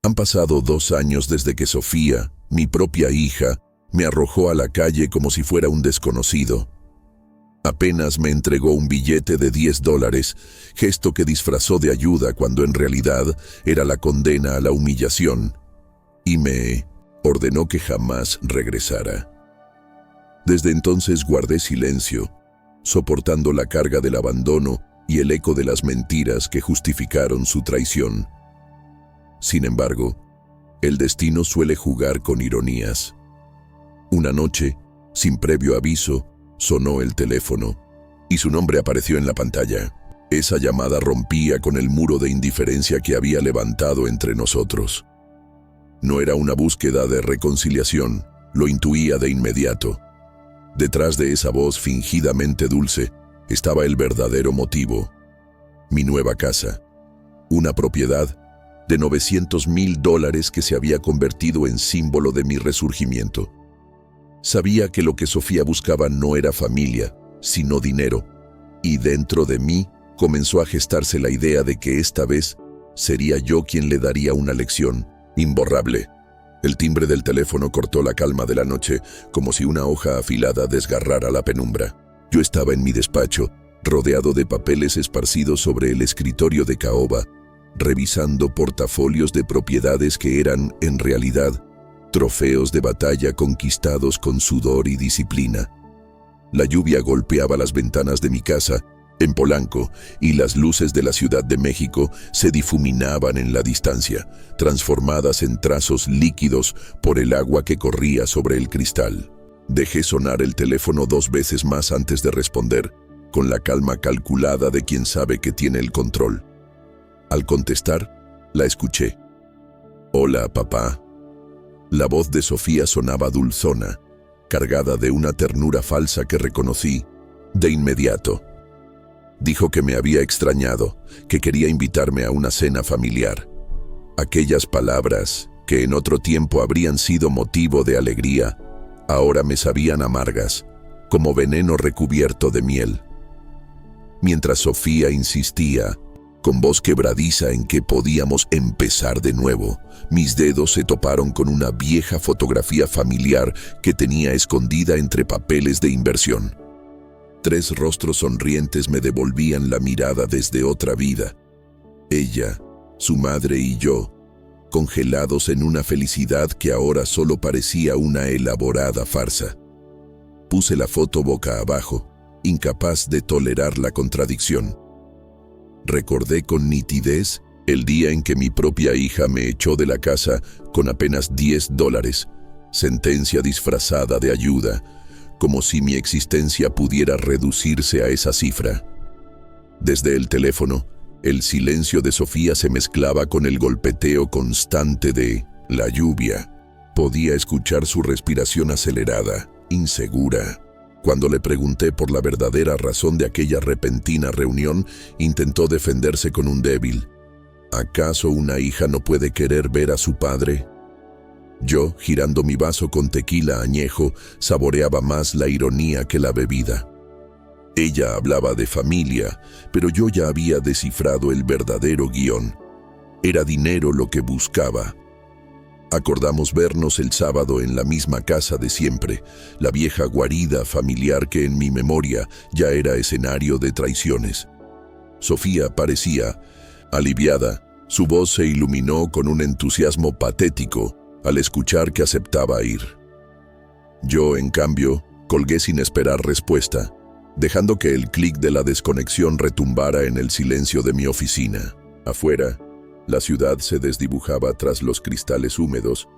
Han pasado 2 años desde que Sofía, mi propia hija, me arrojó a la calle como si fuera un desconocido. Apenas me entregó un billete de $10, gesto que disfrazó de ayuda cuando en realidad era la condena a la humillación, y me ordenó que jamás regresara. Desde entonces guardé silencio, soportando la carga del abandono y el eco de las mentiras que justificaron su traición. Sin embargo, el destino suele jugar con ironías. Una noche, sin previo aviso, sonó el teléfono y su nombre apareció en la pantalla. Esa llamada rompía con el muro de indiferencia que había levantado entre nosotros. No era una búsqueda de reconciliación, lo intuía de inmediato. Detrás de esa voz fingidamente dulce estaba el verdadero motivo: mi nueva casa, una propiedad de $900,000 que se había convertido en símbolo de mi resurgimiento. Sabía que lo que Sofía buscaba no era familia, sino dinero, y dentro de mí comenzó a gestarse la idea de que esta vez sería yo quien le daría una lección imborrable. El timbre del teléfono cortó la calma de la noche, como si una hoja afilada desgarrara la penumbra. Yo estaba en mi despacho, rodeado de papeles esparcidos sobre el escritorio de caoba, revisando portafolios de propiedades que eran, en realidad, trofeos de batalla conquistados con sudor y disciplina. La lluvia golpeaba las ventanas de mi casa, en Polanco, y las luces de la Ciudad de México se difuminaban en la distancia, transformadas en trazos líquidos por el agua que corría sobre el cristal. Dejé sonar el teléfono 2 veces más antes de responder, con la calma calculada de quien sabe que tiene el control. Al contestar, la escuché. «Hola, papá». La voz de Sofía sonaba dulzona, cargada de una ternura falsa que reconocí de inmediato. Dijo que me había extrañado, que quería invitarme a una cena familiar. Aquellas palabras, que en otro tiempo habrían sido motivo de alegría, ahora me sabían amargas, como veneno recubierto de miel. Mientras Sofía insistía, con voz quebradiza, en que podíamos empezar de nuevo, mis dedos se toparon con una vieja fotografía familiar que tenía escondida entre papeles de inversión. 3 rostros sonrientes me devolvían la mirada desde otra vida. Ella, su madre y yo, congelados en una felicidad que ahora solo parecía una elaborada farsa. Puse la foto boca abajo, incapaz de tolerar la contradicción. Recordé con nitidez el día en que mi propia hija me echó de la casa con apenas $10, sentencia disfrazada de ayuda, como si mi existencia pudiera reducirse a esa cifra. Desde el teléfono, el silencio de Sofía se mezclaba con el golpeteo constante de la lluvia. Podía escuchar su respiración acelerada, insegura. Cuando le pregunté por la verdadera razón de aquella repentina reunión, intentó defenderse con un débil: ¿acaso una hija no puede querer ver a su padre? Yo, girando mi vaso con tequila añejo, saboreaba más la ironía que la bebida. Ella hablaba de familia, pero yo ya había descifrado el verdadero guión. Era dinero lo que buscaba. Acordamos vernos el sábado en la misma casa de siempre, la vieja guarida familiar que en mi memoria ya era escenario de traiciones. Sofía parecía aliviada. Su voz se iluminó con un entusiasmo patético al escuchar que aceptaba ir. Yo, en cambio, colgué sin esperar respuesta, dejando que el clic de la desconexión retumbara en el silencio de mi oficina. Afuera, la ciudad se desdibujaba tras los cristales húmedos,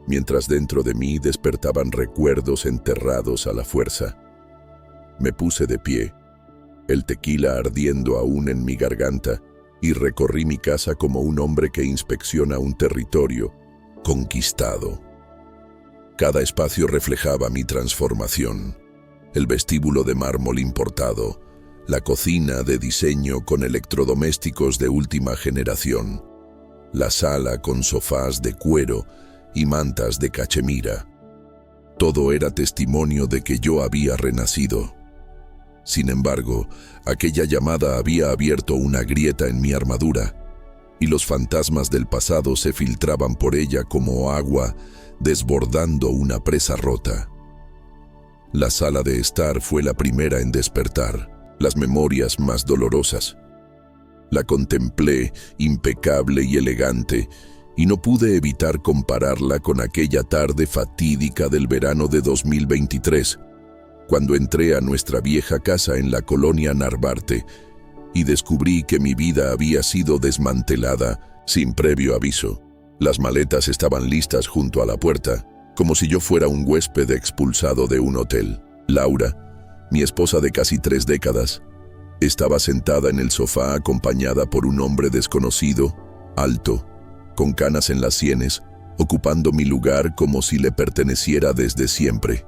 mientras dentro de mí despertaban recuerdos enterrados a la fuerza. Me puse de pie, el tequila ardiendo aún en mi garganta, y recorrí mi casa como un hombre que inspecciona un territorio conquistado. Cada espacio reflejaba mi transformación: el vestíbulo de mármol importado, la cocina de diseño con electrodomésticos de última generación, la sala con sofás de cuero y mantas de cachemira. Todo era testimonio de que yo había renacido. Sin embargo, aquella llamada había abierto una grieta en mi armadura. y los fantasmas del pasado se filtraban por ella como agua, desbordando una presa rota. La sala de estar fue la primera en despertar las memorias más dolorosas. La contemplé, impecable y elegante, y no pude evitar compararla con aquella tarde fatídica del verano de 2023, cuando entré a nuestra vieja casa en la colonia Narvarte y descubrí que mi vida había sido desmantelada sin previo aviso. Las maletas estaban listas junto a la puerta, como si yo fuera un huésped expulsado de un hotel. Laura, mi esposa de casi 3 décadas, estaba sentada en el sofá acompañada por un hombre desconocido, alto, con canas en las sienes, ocupando mi lugar como si le perteneciera desde siempre.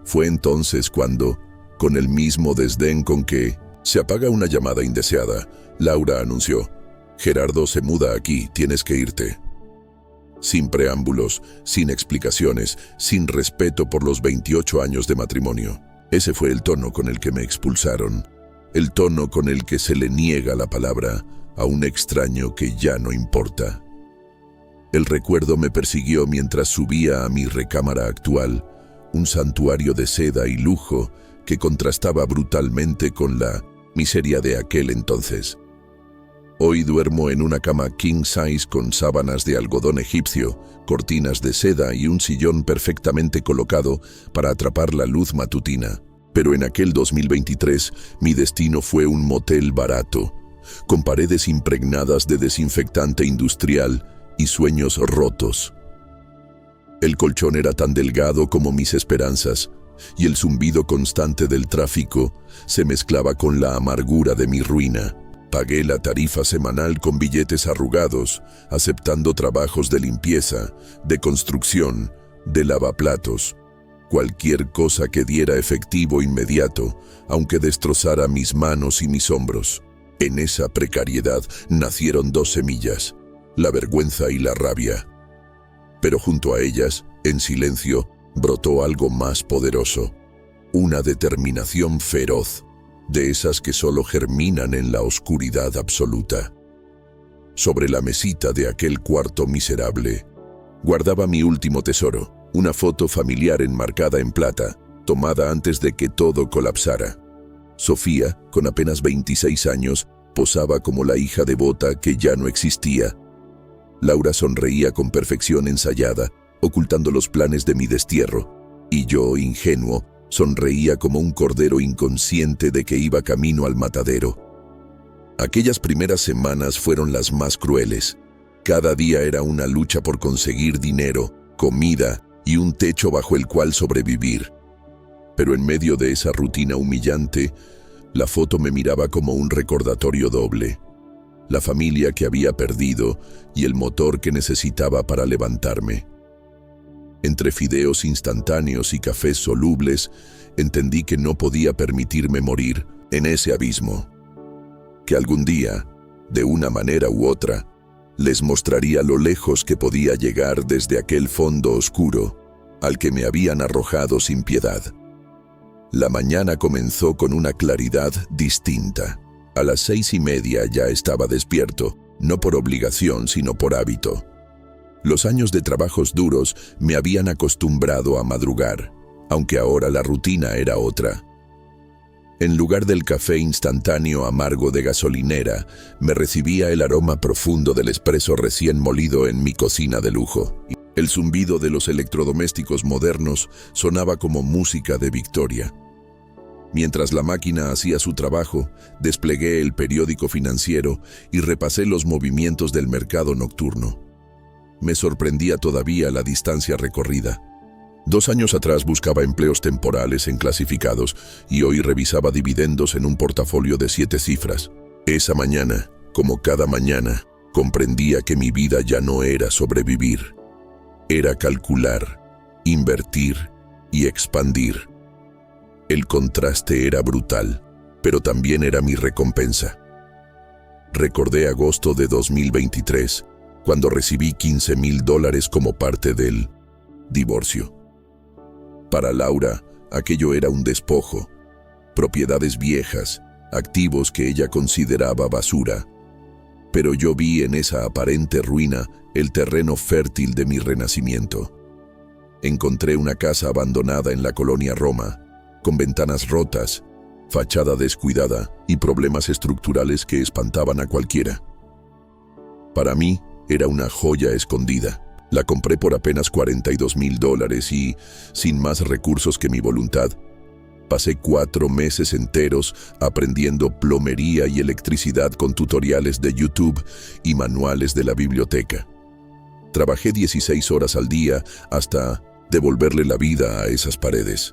Fue entonces cuando, con el mismo desdén con que se apaga una llamada indeseada, Laura anunció: «Gerardo se muda aquí, tienes que irte». Sin preámbulos, sin explicaciones, sin respeto por los 28 años de matrimonio. Ese fue el tono con el que me expulsaron, el tono con el que se le niega la palabra a un extraño que ya no importa. El recuerdo me persiguió mientras subía a mi recámara actual, un santuario de seda y lujo que contrastaba brutalmente con la miseria de aquel entonces. Hoy duermo en una cama king size con sábanas de algodón egipcio, cortinas de seda y un sillón perfectamente colocado para atrapar la luz matutina. Pero en aquel 2023 mi destino fue un motel barato, con paredes impregnadas de desinfectante industrial y sueños rotos. El colchón era tan delgado como mis esperanzas, y el zumbido constante del tráfico se mezclaba con la amargura de mi ruina. Pagué la tarifa semanal con billetes arrugados, aceptando trabajos de limpieza, de construcción, de lavaplatos. Cualquier cosa que diera efectivo inmediato, aunque destrozara mis manos y mis hombros. En esa precariedad nacieron 2 semillas, la vergüenza y la rabia. Pero junto a ellas, en silencio, brotó algo más poderoso, una determinación feroz, de esas que solo germinan en la oscuridad absoluta. Sobre la mesita de aquel cuarto miserable, guardaba mi último tesoro, una foto familiar enmarcada en plata, tomada antes de que todo colapsara. Sofía, con apenas 26 años, posaba como la hija devota que ya no existía. Laura sonreía con perfección ensayada, ocultando los planes de mi destierro, y yo, ingenuo, sonreía como un cordero inconsciente de que iba camino al matadero. Aquellas primeras semanas fueron las más crueles. Cada día era una lucha por conseguir dinero, comida y un techo bajo el cual sobrevivir. Pero en medio de esa rutina humillante, la foto me miraba como un recordatorio doble. La familia que había perdido y el motor que necesitaba para levantarme. Entre fideos instantáneos y cafés solubles, entendí que no podía permitirme morir en ese abismo. Que algún día, de una manera u otra, les mostraría lo lejos que podía llegar desde aquel fondo oscuro al que me habían arrojado sin piedad. La mañana comenzó con una claridad distinta. A las 6:30 ya estaba despierto, no por obligación sino por hábito. Los años de trabajos duros me habían acostumbrado a madrugar, aunque ahora la rutina era otra. En lugar del café instantáneo amargo de gasolinera, me recibía el aroma profundo del espresso recién molido en mi cocina de lujo. El zumbido de los electrodomésticos modernos sonaba como música de victoria. Mientras la máquina hacía su trabajo, desplegué el periódico financiero y repasé los movimientos del mercado nocturno. Me sorprendía todavía la distancia recorrida. 2 años atrás buscaba empleos temporales en clasificados y hoy revisaba dividendos en un portafolio de 7 cifras. Esa mañana, como cada mañana, comprendía que mi vida ya no era sobrevivir. Era calcular, invertir y expandir. El contraste era brutal, pero también era mi recompensa. Recordé agosto de 2023, cuando recibí $15,000 como parte del divorcio. Para Laura, aquello era un despojo, propiedades viejas, activos que ella consideraba basura. Pero yo vi en esa aparente ruina el terreno fértil de mi renacimiento. Encontré una casa abandonada en la colonia Roma, con ventanas rotas, fachada descuidada y problemas estructurales que espantaban a cualquiera. Para mí, era una joya escondida. La compré por apenas $42,000 y, sin más recursos que mi voluntad, pasé 4 meses enteros aprendiendo plomería y electricidad con tutoriales de YouTube y manuales de la biblioteca. Trabajé 16 horas al día hasta devolverle la vida a esas paredes.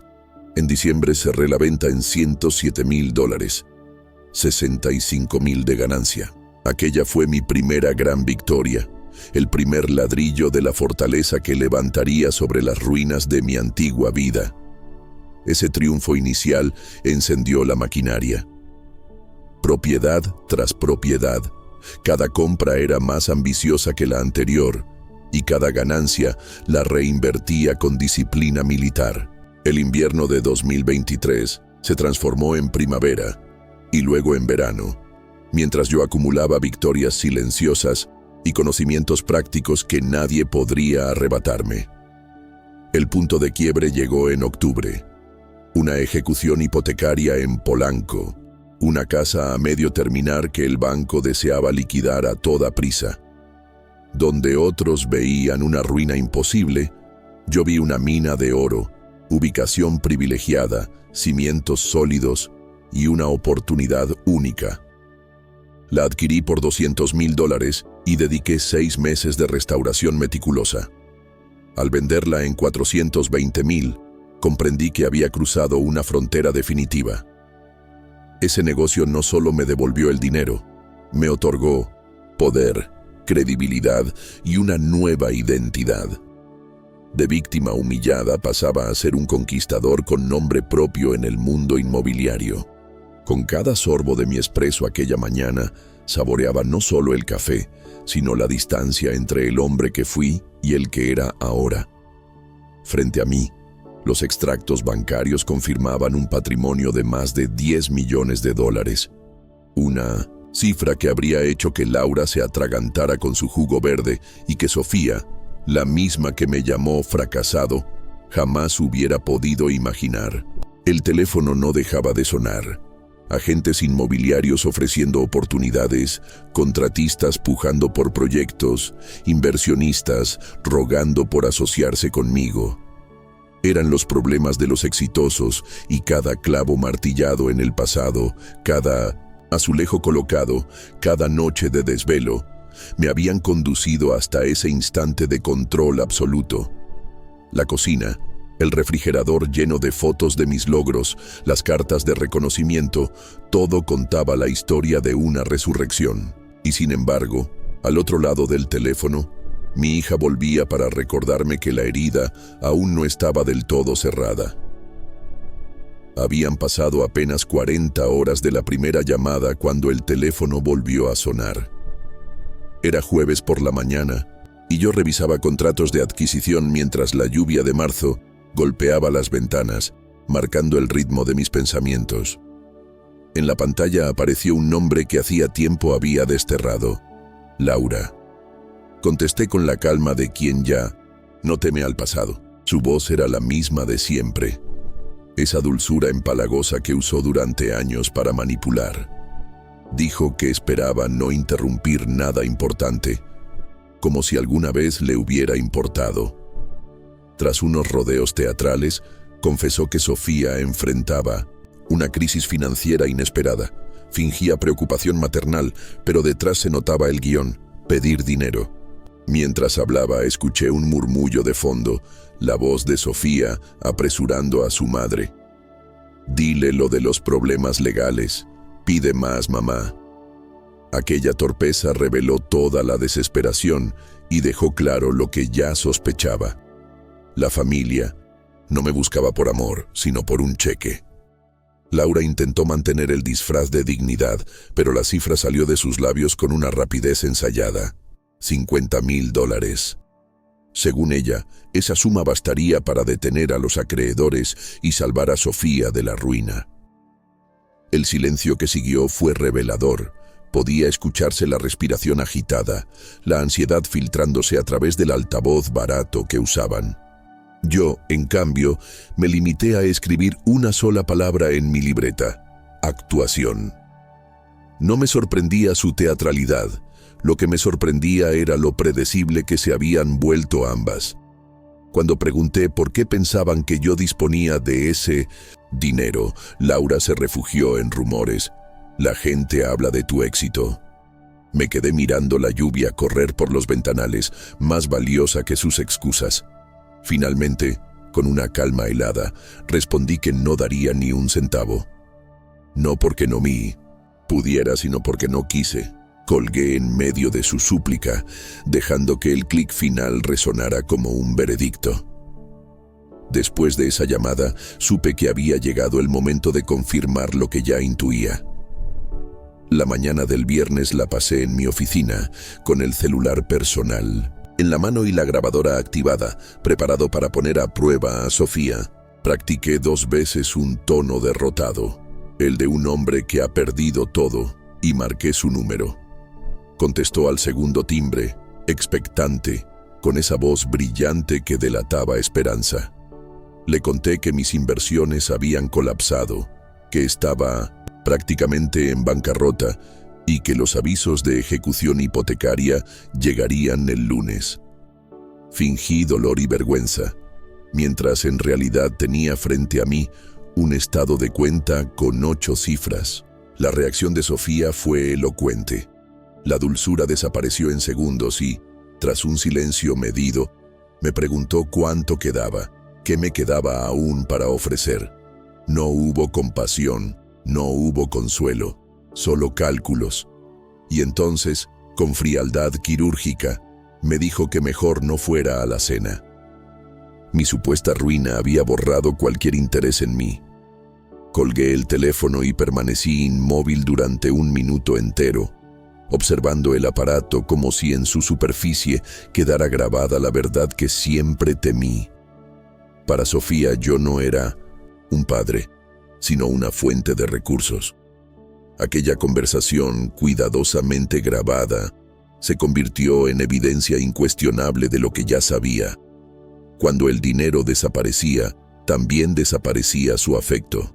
En diciembre cerré la venta en $107,000, $65,000 de ganancia. Aquella fue mi primera gran victoria, el primer ladrillo de la fortaleza que levantaría sobre las ruinas de mi antigua vida. Ese triunfo inicial encendió la maquinaria. Propiedad tras propiedad, cada compra era más ambiciosa que la anterior, y cada ganancia la reinvertía con disciplina militar. El invierno de 2023 se transformó en primavera y luego en verano, mientras yo acumulaba victorias silenciosas y conocimientos prácticos que nadie podría arrebatarme. El punto de quiebre llegó en octubre. Una ejecución hipotecaria en Polanco, una casa a medio terminar que el banco deseaba liquidar a toda prisa. Donde otros veían una ruina imposible, yo vi una mina de oro, ubicación privilegiada, cimientos sólidos y una oportunidad única. La adquirí por $200,000 y dediqué 6 meses de restauración meticulosa. Al venderla en $420,000, comprendí que había cruzado una frontera definitiva. Ese negocio no solo me devolvió el dinero, me otorgó poder, credibilidad y una nueva identidad. De víctima humillada pasaba a ser un conquistador con nombre propio en el mundo inmobiliario. Con cada sorbo de mi espresso aquella mañana, saboreaba no solo el café, sino la distancia entre el hombre que fui y el que era ahora. Frente a mí, los extractos bancarios confirmaban un patrimonio de más de $10 millones, una cifra que habría hecho que Laura se atragantara con su jugo verde y que Sofía, la misma que me llamó fracasado, jamás hubiera podido imaginar. El teléfono no dejaba de sonar. Agentes inmobiliarios ofreciendo oportunidades, contratistas pujando por proyectos, inversionistas rogando por asociarse conmigo. Eran los problemas de los exitosos y cada clavo martillado en el pasado, cada azulejo colocado, cada noche de desvelo, me habían conducido hasta ese instante de control absoluto. La cocina, el refrigerador lleno de fotos de mis logros, las cartas de reconocimiento, todo contaba la historia de una resurrección. Y sin embargo, al otro lado del teléfono, mi hija volvía para recordarme que la herida aún no estaba del todo cerrada. Habían pasado apenas 40 horas de la primera llamada cuando el teléfono volvió a sonar. Era jueves por la mañana y yo revisaba contratos de adquisición mientras la lluvia de marzo golpeaba las ventanas, marcando el ritmo de mis pensamientos. En la pantalla apareció un nombre que hacía tiempo había desterrado: Laura. Contesté con la calma de quien ya no teme al pasado. Su voz era la misma de siempre, esa dulzura empalagosa que usó durante años para manipular. Dijo que esperaba no interrumpir nada importante, como si alguna vez le hubiera importado. Tras unos rodeos teatrales, confesó que Sofía enfrentaba una crisis financiera inesperada. Fingía preocupación maternal, pero detrás se notaba el guión: pedir dinero. Mientras hablaba, escuché un murmullo de fondo, la voz de Sofía apresurando a su madre. Dile lo de los problemas legales. Pide más, mamá. Aquella torpeza reveló toda la desesperación y dejó claro lo que ya sospechaba. La familia no me buscaba por amor, sino por un cheque. Laura intentó mantener el disfraz de dignidad, pero la cifra salió de sus labios con una rapidez ensayada: $50,000. Según ella, esa suma bastaría para detener a los acreedores y salvar a Sofía de la ruina. El silencio que siguió fue revelador, Podía escucharse la respiración agitada, la ansiedad filtrándose a través del altavoz barato que usaban. Yo, en cambio, me limité a escribir una sola palabra en mi libreta: actuación. No me sorprendía su teatralidad. Lo que me sorprendía era lo predecible que se habían vuelto ambas. Cuando pregunté por qué pensaban que yo disponía de ese dinero, Laura se refugió en rumores. La gente habla de tu éxito. Me quedé mirando la lluvia correr por los ventanales, más valiosa que sus excusas. Finalmente, con una calma helada, respondí que no daría ni un centavo. No porque no pudiera, sino porque no quise. Colgué en medio de su súplica, dejando que el clic final resonara como un veredicto. Después de esa llamada, supe que había llegado el momento de confirmar lo que ya intuía. La mañana del viernes la pasé en mi oficina, con el celular personal en la mano y la grabadora activada, preparado para poner a prueba a Sofía. Practiqué 2 veces un tono derrotado, el de un hombre que ha perdido todo, y marqué su número. Contestó al segundo timbre, expectante, con esa voz brillante que delataba esperanza. Le conté que mis inversiones habían colapsado, que estaba prácticamente en bancarrota y que los avisos de ejecución hipotecaria llegarían el lunes. Fingí dolor y vergüenza, mientras en realidad tenía frente a mí un estado de cuenta con 8 cifras. La reacción de Sofía fue elocuente. La dulzura desapareció en segundos y, tras un silencio medido, me preguntó cuánto quedaba, qué me quedaba aún para ofrecer. No hubo compasión, no hubo consuelo, solo cálculos. Y entonces, con frialdad quirúrgica, me dijo que mejor no fuera a la cena. Mi supuesta ruina había borrado cualquier interés en mí. Colgué el teléfono y permanecí inmóvil durante 1 minuto entero, observando el aparato como si en su superficie quedara grabada la verdad que siempre temí. Para Sofía yo no era un padre, sino una fuente de recursos. Aquella conversación cuidadosamente grabada se convirtió en evidencia incuestionable de lo que ya sabía. Cuando el dinero desaparecía, también desaparecía su afecto.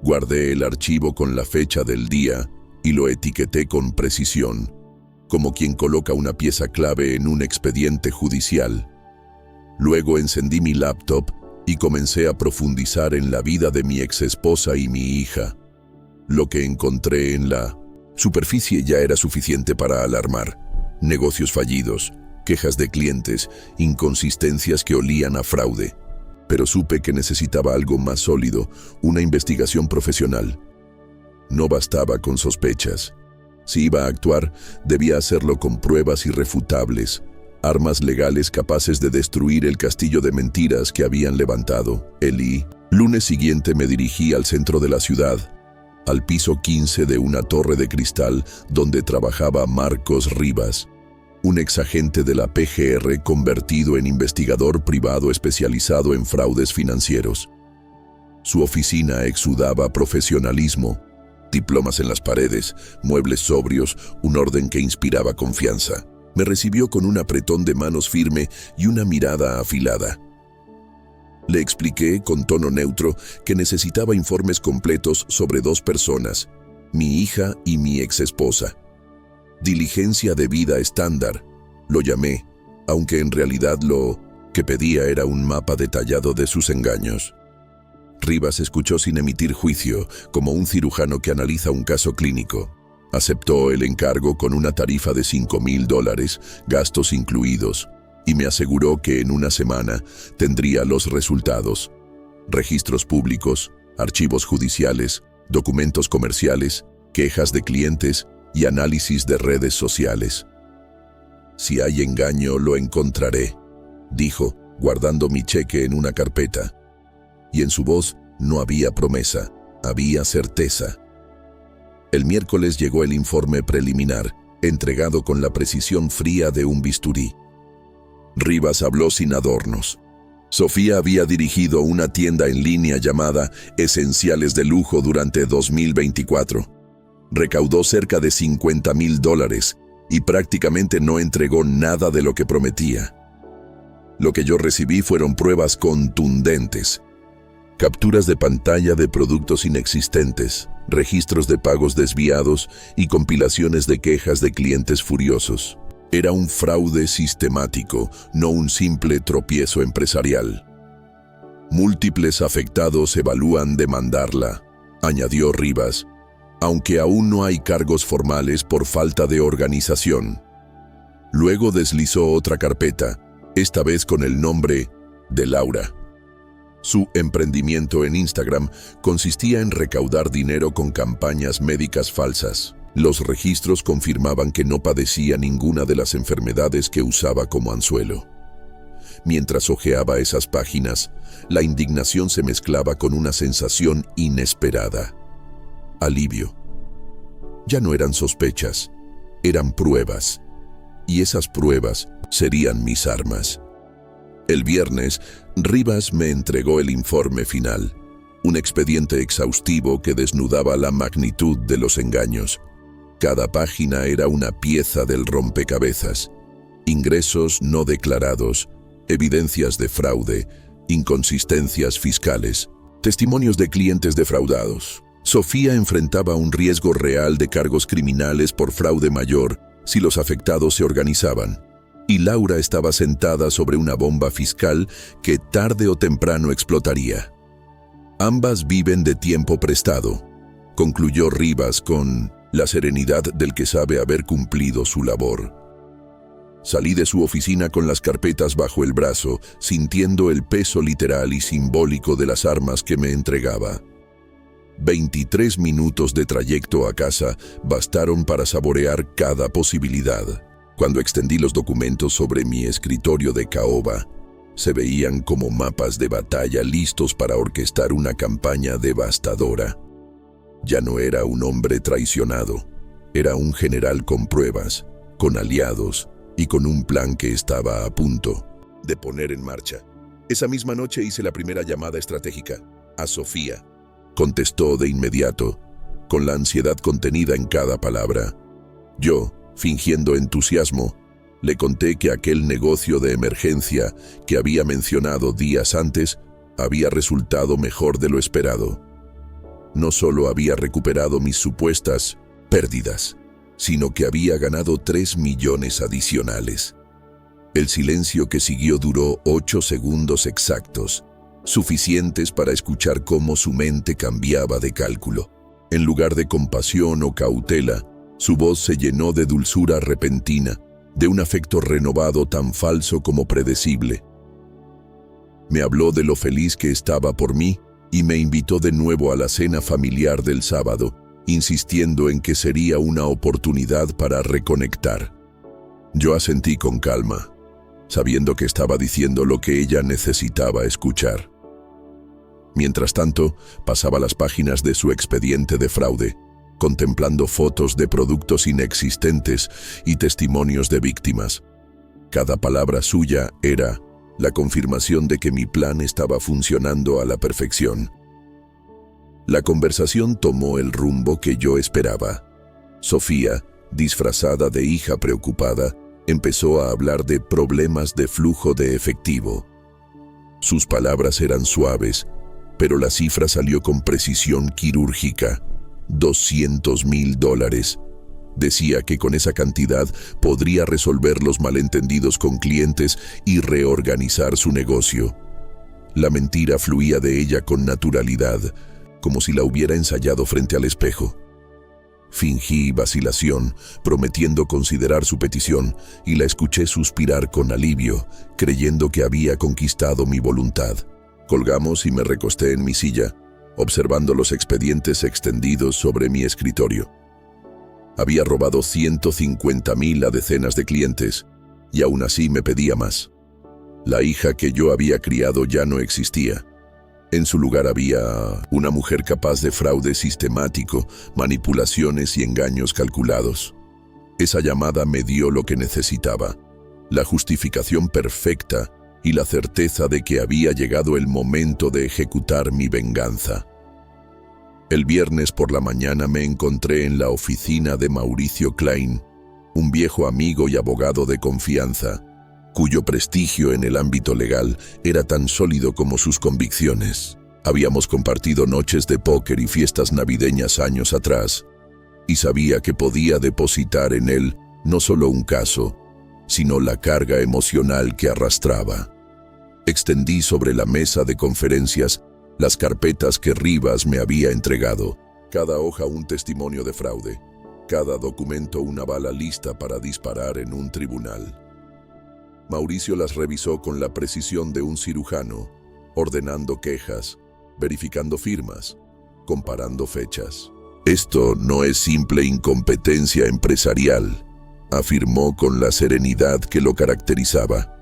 Guardé el archivo con la fecha del día y lo etiqueté con precisión, como quien coloca una pieza clave en un expediente judicial. Luego encendí mi laptop y comencé a profundizar en la vida de mi exesposa y mi hija. Lo que encontré en la superficie ya era suficiente para alarmar. Negocios fallidos, quejas de clientes, inconsistencias que olían a fraude. Pero supe que necesitaba algo más sólido, una investigación profesional. No bastaba con sospechas. Si iba a actuar, debía hacerlo con pruebas irrefutables, armas legales capaces de destruir el castillo de mentiras que habían levantado. El lunes siguiente me dirigí al centro de la ciudad, al piso 15 de una torre de cristal donde trabajaba Marcos Rivas, un exagente de la PGR convertido en investigador privado especializado en fraudes financieros. Su oficina exudaba profesionalismo, diplomas en las paredes, muebles sobrios, un orden que inspiraba confianza. Me recibió con un apretón de manos firme y una mirada afilada. Le expliqué con tono neutro que necesitaba informes completos sobre 2 personas, mi hija y mi exesposa. Diligencia de vida estándar, lo llamé, aunque en realidad lo que pedía era un mapa detallado de sus engaños. Rivas escuchó sin emitir juicio, como un cirujano que analiza un caso clínico. Aceptó el encargo con una tarifa de $5,000, gastos incluidos, y me aseguró que en una semana tendría los resultados: registros públicos, archivos judiciales, documentos comerciales, quejas de clientes y análisis de redes sociales. Si hay engaño, lo encontraré, dijo, guardando mi cheque en una carpeta. Y en su voz no había promesa, había certeza. El miércoles llegó el informe preliminar, entregado con la precisión fría de un bisturí. Rivas habló sin adornos. Sofía había dirigido una tienda en línea llamada Esenciales de Lujo durante 2024. Recaudó cerca de $50,000 y prácticamente no entregó nada de lo que prometía. Lo que yo recibí fueron pruebas contundentes. Capturas de pantalla de productos inexistentes, registros de pagos desviados y compilaciones de quejas de clientes furiosos. Era un fraude sistemático, no un simple tropiezo empresarial. Múltiples afectados evalúan demandarla, añadió Rivas, aunque aún no hay cargos formales por falta de organización. Luego deslizó otra carpeta, esta vez con el nombre de Laura. Su emprendimiento en Instagram consistía en recaudar dinero con campañas médicas falsas. Los registros confirmaban que no padecía ninguna de las enfermedades que usaba como anzuelo. Mientras hojeaba esas páginas, la indignación se mezclaba con una sensación inesperada. Alivio. Ya no eran sospechas, eran pruebas. Y esas pruebas serían mis armas. El viernes, Rivas me entregó el informe final, un expediente exhaustivo que desnudaba la magnitud de los engaños. Cada página era una pieza del rompecabezas. Ingresos no declarados, evidencias de fraude, inconsistencias fiscales, testimonios de clientes defraudados. Sofía enfrentaba un riesgo real de cargos criminales por fraude mayor si los afectados se organizaban. Y Laura estaba sentada sobre una bomba fiscal que tarde o temprano explotaría. Ambas viven de tiempo prestado, concluyó Rivas con la serenidad del que sabe haber cumplido su labor. Salí de su oficina con las carpetas bajo el brazo, sintiendo el peso literal y simbólico de las armas que me entregaba. 23 minutos de trayecto a casa bastaron para saborear cada posibilidad. Cuando extendí los documentos sobre mi escritorio de caoba, se veían como mapas de batalla listos para orquestar una campaña devastadora. Ya no era un hombre traicionado, era un general con pruebas, con aliados y con un plan que estaba a punto de poner en marcha. Esa misma noche hice la primera llamada estratégica a Sofía. Contestó de inmediato, con la ansiedad contenida en cada palabra. Yo, fingiendo entusiasmo, le conté que aquel negocio de emergencia que había mencionado días antes había resultado mejor de lo esperado. No solo había recuperado mis supuestas pérdidas, sino que había ganado 3 millones adicionales. El silencio que siguió duró 8 segundos exactos, suficientes para escuchar cómo su mente cambiaba de cálculo. En lugar de compasión o cautela, su voz se llenó de dulzura repentina, de un afecto renovado tan falso como predecible. Me habló de lo feliz que estaba por mí y me invitó de nuevo a la cena familiar del sábado, insistiendo en que sería una oportunidad para reconectar. Yo asentí con calma, sabiendo que estaba diciendo lo que ella necesitaba escuchar. Mientras tanto, pasaba las páginas de su expediente de fraude, contemplando fotos de productos inexistentes y testimonios de víctimas. Cada palabra suya era la confirmación de que mi plan estaba funcionando a la perfección. La conversación tomó el rumbo que yo esperaba. Sofía, disfrazada de hija preocupada, empezó a hablar de problemas de flujo de efectivo. Sus palabras eran suaves, pero la cifra salió con precisión quirúrgica. $200,000. Decía que con esa cantidad podría resolver los malentendidos con clientes y reorganizar su negocio. La mentira fluía de ella con naturalidad, como si la hubiera ensayado frente al espejo. Fingí vacilación, prometiendo considerar su petición, y la escuché suspirar con alivio, creyendo que había conquistado mi voluntad. Colgamos y me recosté en mi silla, observando los expedientes extendidos sobre mi escritorio. Había robado 150,000 a decenas de clientes, y aún así me pedía más. La hija que yo había criado ya no existía. En su lugar había una mujer capaz de fraude sistemático, manipulaciones y engaños calculados. Esa llamada me dio lo que necesitaba, la justificación perfecta y la certeza de que había llegado el momento de ejecutar mi venganza. El viernes por la mañana me encontré en la oficina de Mauricio Klein, un viejo amigo y abogado de confianza, cuyo prestigio en el ámbito legal era tan sólido como sus convicciones. Habíamos compartido noches de póker y fiestas navideñas años atrás, y sabía que podía depositar en él no solo un caso, sino la carga emocional que arrastraba. Extendí sobre la mesa de conferencias las carpetas que Rivas me había entregado, cada hoja un testimonio de fraude, cada documento una bala lista para disparar en un tribunal. Mauricio las revisó con la precisión de un cirujano, ordenando quejas, verificando firmas, comparando fechas. «Esto no es simple incompetencia empresarial», afirmó con la serenidad que lo caracterizaba.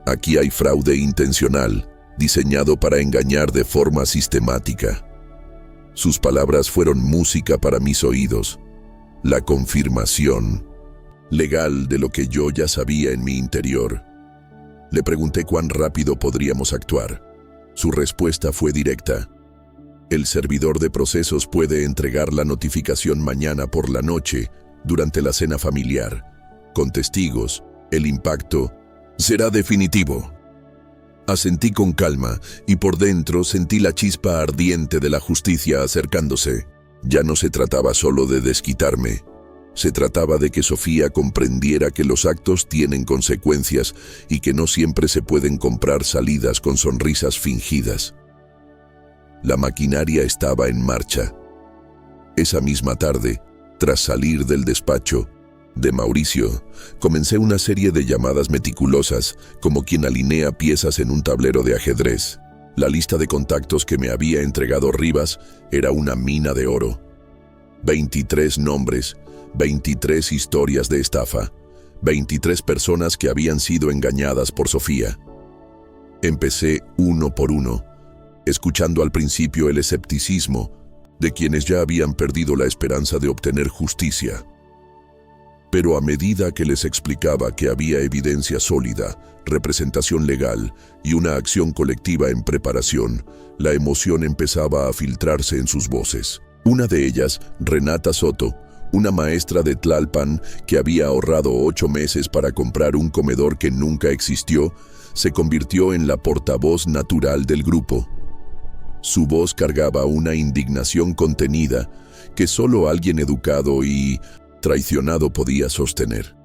«Aquí hay fraude intencional, diseñado para engañar de forma sistemática». Sus palabras fueron música para mis oídos, la confirmación legal de lo que yo ya sabía en mi interior. Le pregunté cuán rápido podríamos actuar. Su respuesta fue directa. «El servidor de procesos puede entregar la notificación mañana por la noche, durante la cena familiar. Con testigos, el impacto será definitivo». Asentí con calma y por dentro sentí la chispa ardiente de la justicia acercándose. Ya no se trataba solo de desquitarme. Se trataba de que Sofía comprendiera que los actos tienen consecuencias y que no siempre se pueden comprar salidas con sonrisas fingidas. La maquinaria estaba en marcha. Esa misma tarde, tras salir del despacho de Mauricio, comencé una serie de llamadas meticulosas, como quien alinea piezas en un tablero de ajedrez. La lista de contactos que me había entregado Rivas era una mina de oro. 23 nombres, 23 historias de estafa, 23 personas que habían sido engañadas por Sofía. Empecé uno por uno, escuchando al principio el escepticismo de quienes ya habían perdido la esperanza de obtener justicia. Pero a medida que les explicaba que había evidencia sólida, representación legal y una acción colectiva en preparación, la emoción empezaba a filtrarse en sus voces. Una de ellas, Renata Soto, una maestra de Tlalpan que había ahorrado 8 meses para comprar un comedor que nunca existió, se convirtió en la portavoz natural del grupo. Su voz cargaba una indignación contenida que solo alguien educado y traicionado podía sostener.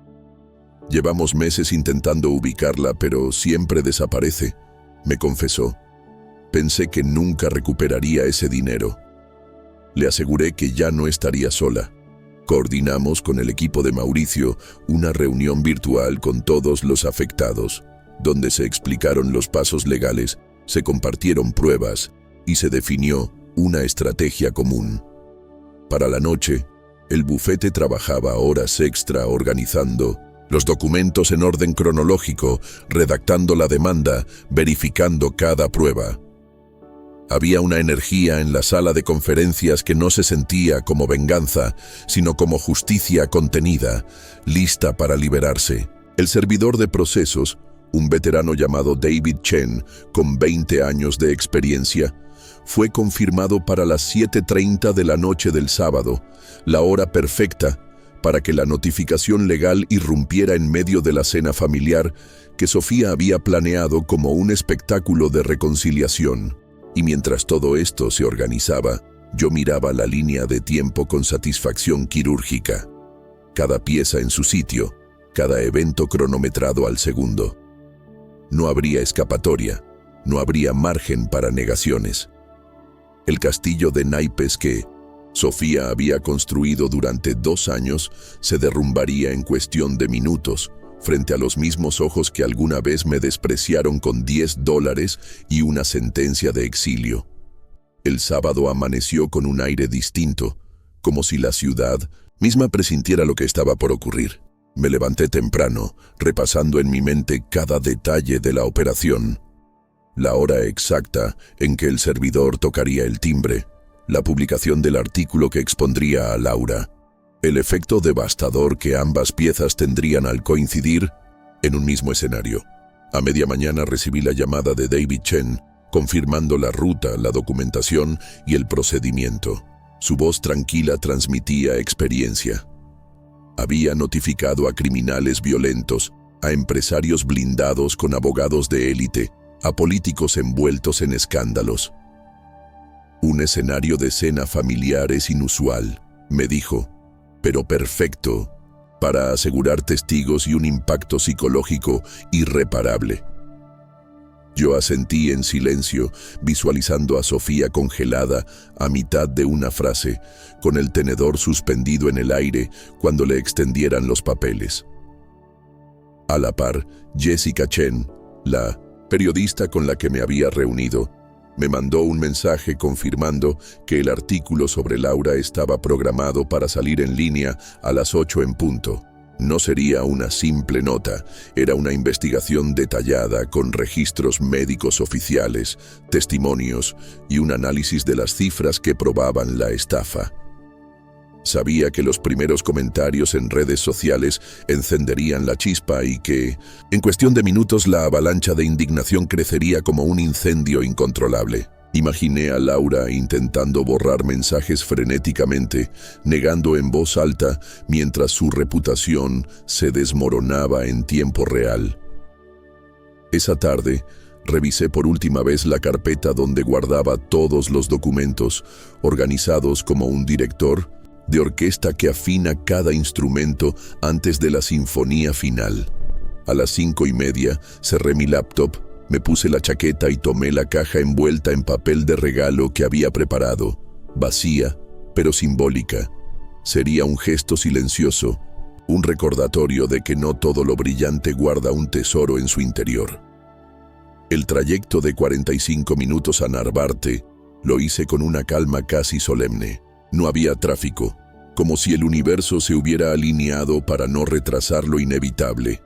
«Llevamos meses intentando ubicarla, pero siempre desaparece», me confesó. «Pensé que nunca recuperaría ese dinero». Le aseguré que ya no estaría sola. Coordinamos con el equipo de Mauricio una reunión virtual con todos los afectados, donde se explicaron los pasos legales, se compartieron pruebas y se definió una estrategia común. Para la noche, el bufete trabajaba horas extra organizando los documentos en orden cronológico, redactando la demanda, verificando cada prueba. Había una energía en la sala de conferencias que no se sentía como venganza, sino como justicia contenida, lista para liberarse. El servidor de procesos, un veterano llamado David Chen, con 20 años de experiencia, fue confirmado para las 7:30 de la noche del sábado, la hora perfecta para que la notificación legal irrumpiera en medio de la cena familiar que Sofía había planeado como un espectáculo de reconciliación. Y mientras todo esto se organizaba, yo miraba la línea de tiempo con satisfacción quirúrgica. Cada pieza en su sitio, cada evento cronometrado al segundo. No habría escapatoria, no habría margen para negaciones. El castillo de naipes que Sofía había construido durante 2 años se derrumbaría en cuestión de minutos, frente a los mismos ojos que alguna vez me despreciaron con $10 y una sentencia de exilio. El sábado amaneció con un aire distinto, como si la ciudad misma presintiera lo que estaba por ocurrir. Me levanté temprano, repasando en mi mente cada detalle de la operación. La hora exacta en que el servidor tocaría el timbre, la publicación del artículo que expondría a Laura, el efecto devastador que ambas piezas tendrían al coincidir en un mismo escenario. A media mañana recibí la llamada de David Chen, confirmando la ruta, la documentación y el procedimiento. Su voz tranquila transmitía experiencia. Había notificado a criminales violentos, a empresarios blindados con abogados de élite, a políticos envueltos en escándalos. Un escenario de cena familiar es inusual, me dijo, pero perfecto para asegurar testigos y un impacto psicológico irreparable. Yo asentí en silencio, visualizando a Sofía congelada a mitad de una frase, con el tenedor suspendido en el aire cuando le extendieran los papeles. A la par, Jessica Chen, la periodista con la que me había reunido, me mandó un mensaje confirmando que el artículo sobre Laura estaba programado para salir en línea a las 8 en punto. No sería una simple nota, era una investigación detallada con registros médicos oficiales, testimonios y un análisis de las cifras que probaban la estafa. Sabía que los primeros comentarios en redes sociales encenderían la chispa y que, en cuestión de minutos, la avalancha de indignación crecería como un incendio incontrolable. Imaginé a Laura intentando borrar mensajes frenéticamente, negando en voz alta, mientras su reputación se desmoronaba en tiempo real. Esa tarde, revisé por última vez la carpeta donde guardaba todos los documentos, organizados como un director de orquesta que afina cada instrumento antes de la sinfonía final. A las 5:30 cerré mi laptop, me puse la chaqueta y tomé la caja envuelta en papel de regalo que había preparado, vacía, pero simbólica. Sería un gesto silencioso, un recordatorio de que no todo lo brillante guarda un tesoro en su interior. El trayecto de 45 minutos a Narvarte lo hice con una calma casi solemne. No había tráfico, como si el universo se hubiera alineado para no retrasar lo inevitable.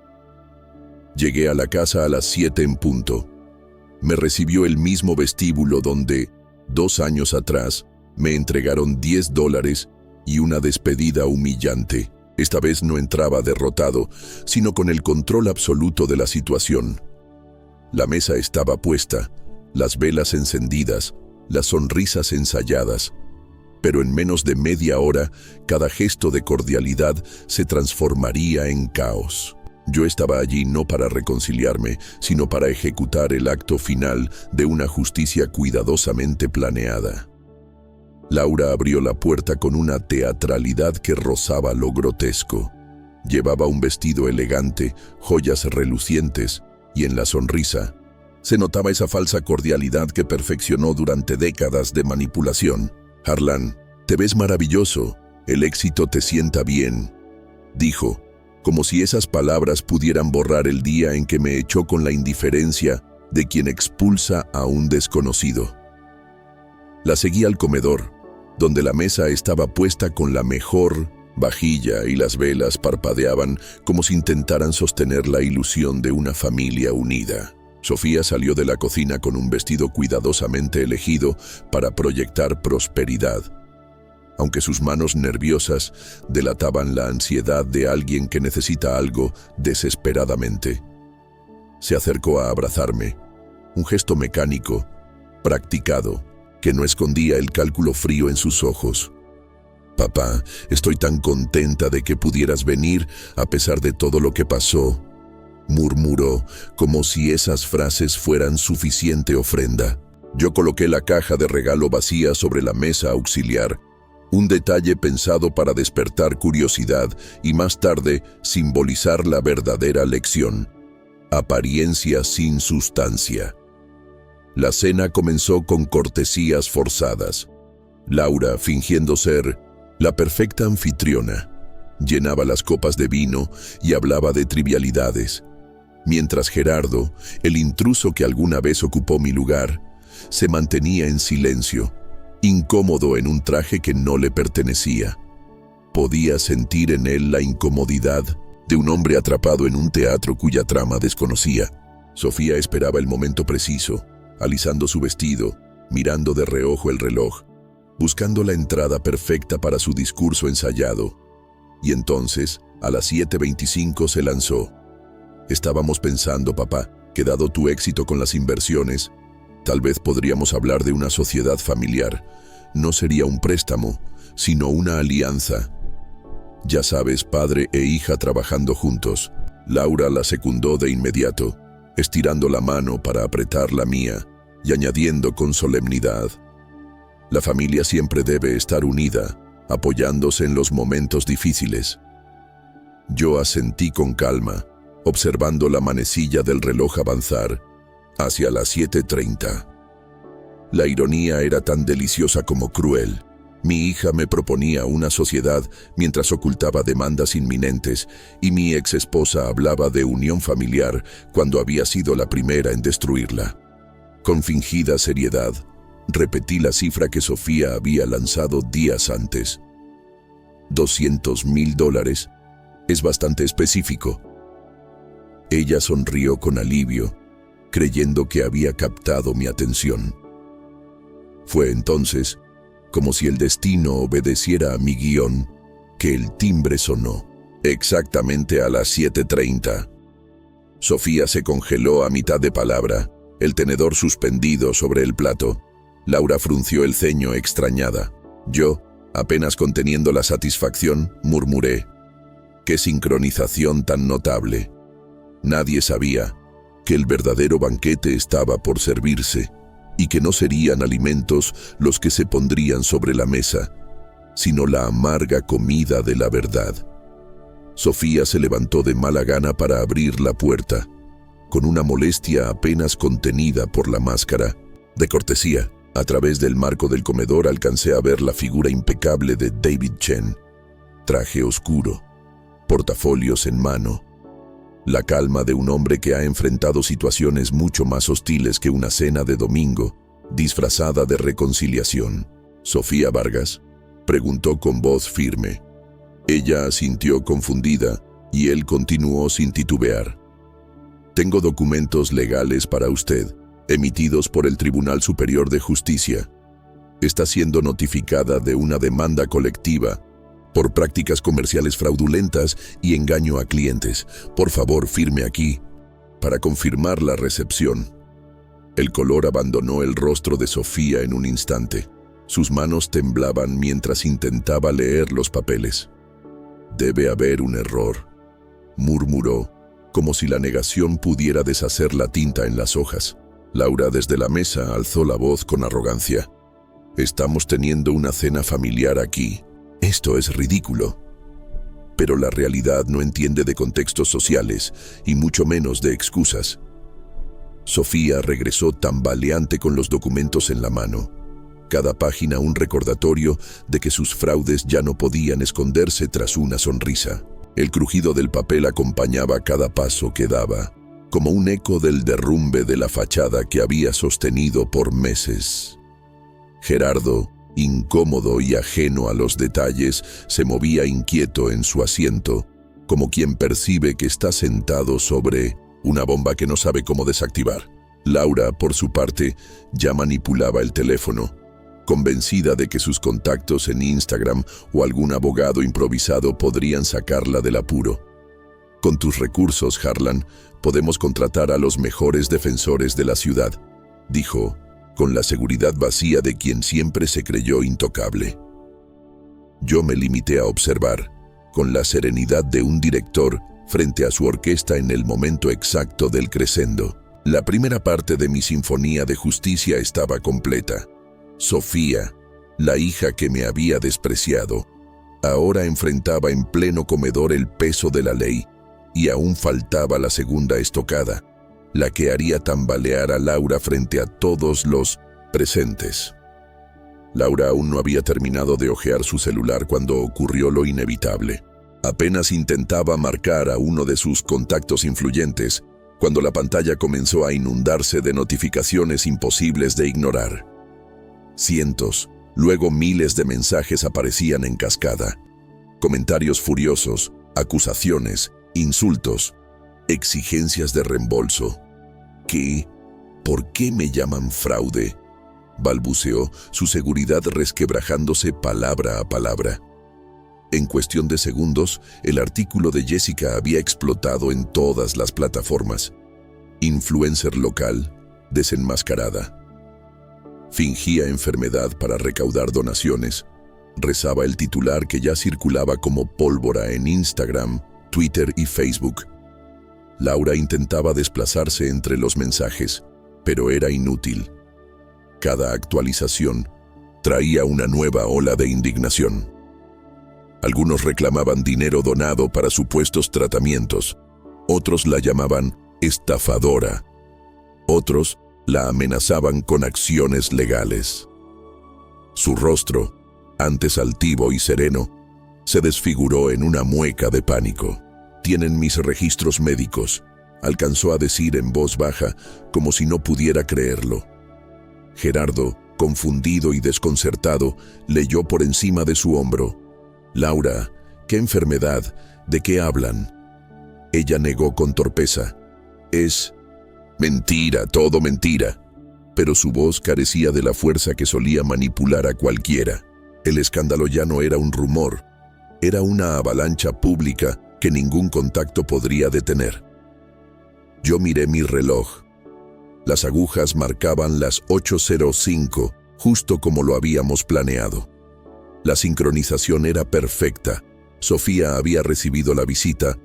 Llegué a la casa a las 7 en punto. Me recibió el mismo vestíbulo donde, 2 años atrás, me entregaron $10 y una despedida humillante. Esta vez no entraba derrotado, sino con el control absoluto de la situación. La mesa estaba puesta, las velas encendidas, las sonrisas ensayadas. Pero en menos de media hora, cada gesto de cordialidad se transformaría en caos. Yo estaba allí no para reconciliarme, sino para ejecutar el acto final de una justicia cuidadosamente planeada. Laura abrió la puerta con una teatralidad que rozaba lo grotesco. Llevaba un vestido elegante, joyas relucientes, y en la sonrisa se notaba esa falsa cordialidad que perfeccionó durante décadas de manipulación. «Harlan, te ves maravilloso, el éxito te sienta bien», dijo, como si esas palabras pudieran borrar el día en que me echó con la indiferencia de quien expulsa a un desconocido. La seguí al comedor, donde la mesa estaba puesta con la mejor vajilla y las velas parpadeaban como si intentaran sostener la ilusión de una familia unida. Sofía salió de la cocina con un vestido cuidadosamente elegido para proyectar prosperidad, aunque sus manos nerviosas delataban la ansiedad de alguien que necesita algo desesperadamente. Se acercó a abrazarme, un gesto mecánico, practicado, que no escondía el cálculo frío en sus ojos. «Papá, estoy tan contenta de que pudieras venir a pesar de todo lo que pasó», murmuró, como si esas frases fueran suficiente ofrenda. Yo coloqué la caja de regalo vacía sobre la mesa auxiliar, un detalle pensado para despertar curiosidad y más tarde simbolizar la verdadera lección: apariencia sin sustancia. La cena comenzó con cortesías forzadas. Laura, fingiendo ser la perfecta anfitriona, llenaba las copas de vino y hablaba de trivialidades, mientras Gerardo, el intruso que alguna vez ocupó mi lugar, se mantenía en silencio, incómodo en un traje que no le pertenecía. Podía sentir en él la incomodidad de un hombre atrapado en un teatro cuya trama desconocía. Sofía esperaba el momento preciso, alisando su vestido, mirando de reojo el reloj, buscando la entrada perfecta para su discurso ensayado. Y entonces, a las 7:25 se lanzó. «Estábamos pensando, papá, que dado tu éxito con las inversiones, tal vez podríamos hablar de una sociedad familiar. No sería un préstamo, sino una alianza. Ya sabes, padre e hija trabajando juntos. Laura la secundó de inmediato, estirando la mano para apretar la mía y añadiendo con solemnidad: la familia siempre debe estar unida, apoyándose en los momentos difíciles. Yo asentí con calma, observando la manecilla del reloj avanzar hacia las 7:30. La ironía era tan deliciosa como cruel. Mi hija me proponía una sociedad mientras ocultaba demandas inminentes, y mi ex esposa hablaba de unión familiar cuando había sido la primera en destruirla. Con fingida seriedad, repetí la cifra que Sofía había lanzado días antes. $200,000. Es bastante específico. Ella sonrió con alivio, creyendo que había captado mi atención. Fue entonces, como si el destino obedeciera a mi guión, que el timbre sonó, exactamente a las 7:30. Sofía se congeló a mitad de palabra, el tenedor suspendido sobre el plato. Laura frunció el ceño extrañada. Yo, apenas conteniendo la satisfacción, murmuré: «¡Qué sincronización tan notable!». Nadie sabía que el verdadero banquete estaba por servirse, y que no serían alimentos los que se pondrían sobre la mesa, sino la amarga comida de la verdad. Sofía se levantó de mala gana para abrir la puerta, con una molestia apenas contenida por la máscara. De cortesía, a través del marco del comedor alcancé a ver la figura impecable de David Chen. Traje oscuro, portafolios en mano. La calma de un hombre que ha enfrentado situaciones mucho más hostiles que una cena de domingo, disfrazada de reconciliación. «¿Sofía Vargas?», preguntó con voz firme. Ella asintió confundida y él continuó sin titubear. «Tengo documentos legales para usted, emitidos por el Tribunal Superior de Justicia. Está siendo notificada de una demanda colectiva por prácticas comerciales fraudulentas y engaño a clientes. Por favor, firme aquí para confirmar la recepción». El color abandonó el rostro de Sofía en un instante. Sus manos temblaban mientras intentaba leer los papeles. «Debe haber un error», murmuró, como si la negación pudiera deshacer la tinta en las hojas. Laura desde la mesa alzó la voz con arrogancia. «Estamos teniendo una cena familiar aquí. Esto es ridículo». Pero la realidad no entiende de contextos sociales, y mucho menos de excusas. Sofía regresó tambaleante con los documentos en la mano. Cada página un recordatorio de que sus fraudes ya no podían esconderse tras una sonrisa. El crujido del papel acompañaba cada paso que daba, como un eco del derrumbe de la fachada que había sostenido por meses. Gerardo, incómodo y ajeno a los detalles, se movía inquieto en su asiento, como quien percibe que está sentado sobre una bomba que no sabe cómo desactivar. Laura, por su parte, ya manipulaba el teléfono, convencida de que sus contactos en Instagram o algún abogado improvisado podrían sacarla del apuro. «Con tus recursos, Harlan, podemos contratar a los mejores defensores de la ciudad», dijo, con la seguridad vacía de quien siempre se creyó intocable. Yo me limité a observar, con la serenidad de un director frente a su orquesta en el momento exacto del crescendo. La primera parte de mi sinfonía de justicia estaba completa. Sofía, la hija que me había despreciado, ahora enfrentaba en pleno comedor el peso de la ley, y aún faltaba la segunda estocada, la que haría tambalear a Laura frente a todos los presentes. Laura aún no había terminado de hojear su celular cuando ocurrió lo inevitable. Apenas intentaba marcar a uno de sus contactos influyentes, cuando la pantalla comenzó a inundarse de notificaciones imposibles de ignorar. Cientos, luego miles de mensajes aparecían en cascada. Comentarios furiosos, acusaciones, insultos, exigencias de reembolso. ¿Qué? ¿Por qué me llaman fraude?, balbuceó, su seguridad resquebrajándose palabra a palabra. En cuestión de segundos, el artículo de Jessica había explotado en todas las plataformas. Influencer local, desenmascarada. Fingía enfermedad para recaudar donaciones. rezaba el titular que ya circulaba como pólvora en Instagram, Twitter y Facebook. Laura intentaba desplazarse entre los mensajes, pero era inútil. Cada actualización traía una nueva ola de indignación. Algunos reclamaban dinero donado para supuestos tratamientos, otros la llamaban estafadora, otros la amenazaban con acciones legales. Su rostro, antes altivo y sereno, se desfiguró en una mueca de pánico. «Tienen mis registros médicos», alcanzó a decir en voz baja, como si no pudiera creerlo. Gerardo, confundido y desconcertado, leyó por encima de su hombro. «Laura, ¿qué enfermedad? ¿De qué hablan?» Ella negó con torpeza. «Es mentira, todo mentira». Pero su voz carecía de la fuerza que solía manipular a cualquiera. El escándalo ya no era un rumor, era una avalancha pública que ningún contacto podría detener. Yo miré mi reloj. Las agujas marcaban las 8:05, justo como lo habíamos planeado. La sincronización era perfecta. Sofía había recibido la visita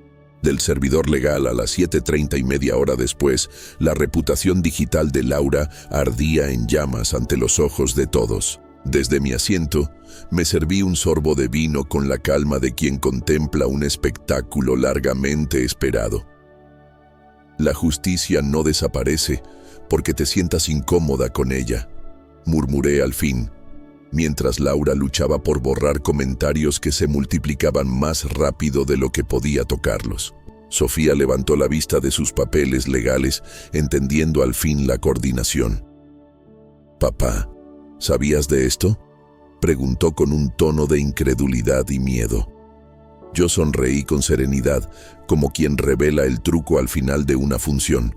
del servidor legal a las 7:30 y media hora después. La reputación digital de Laura ardía en llamas ante los ojos de todos. Desde mi asiento, me serví un sorbo de vino con la calma de quien contempla un espectáculo largamente esperado. «La justicia no desaparece porque te sientas incómoda con ella», murmuré al fin, mientras Laura luchaba por borrar comentarios que se multiplicaban más rápido de lo que podía tocarlos. Sofía levantó la vista de sus papeles legales, entendiendo al fin la coordinación. «Papá, ¿sabías de esto?», preguntó con un tono de incredulidad y miedo. Yo sonreí con serenidad, como quien revela el truco al final de una función.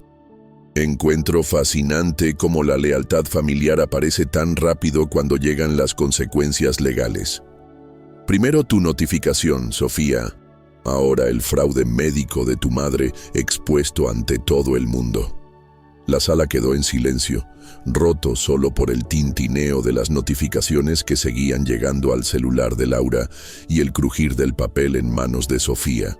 «Encuentro fascinante cómo la lealtad familiar aparece tan rápido cuando llegan las consecuencias legales. Primero tu notificación, Sofía. Ahora el fraude médico de tu madre expuesto ante todo el mundo». La sala quedó en silencio, roto solo por el tintineo de las notificaciones que seguían llegando al celular de Laura y el crujir del papel en manos de Sofía.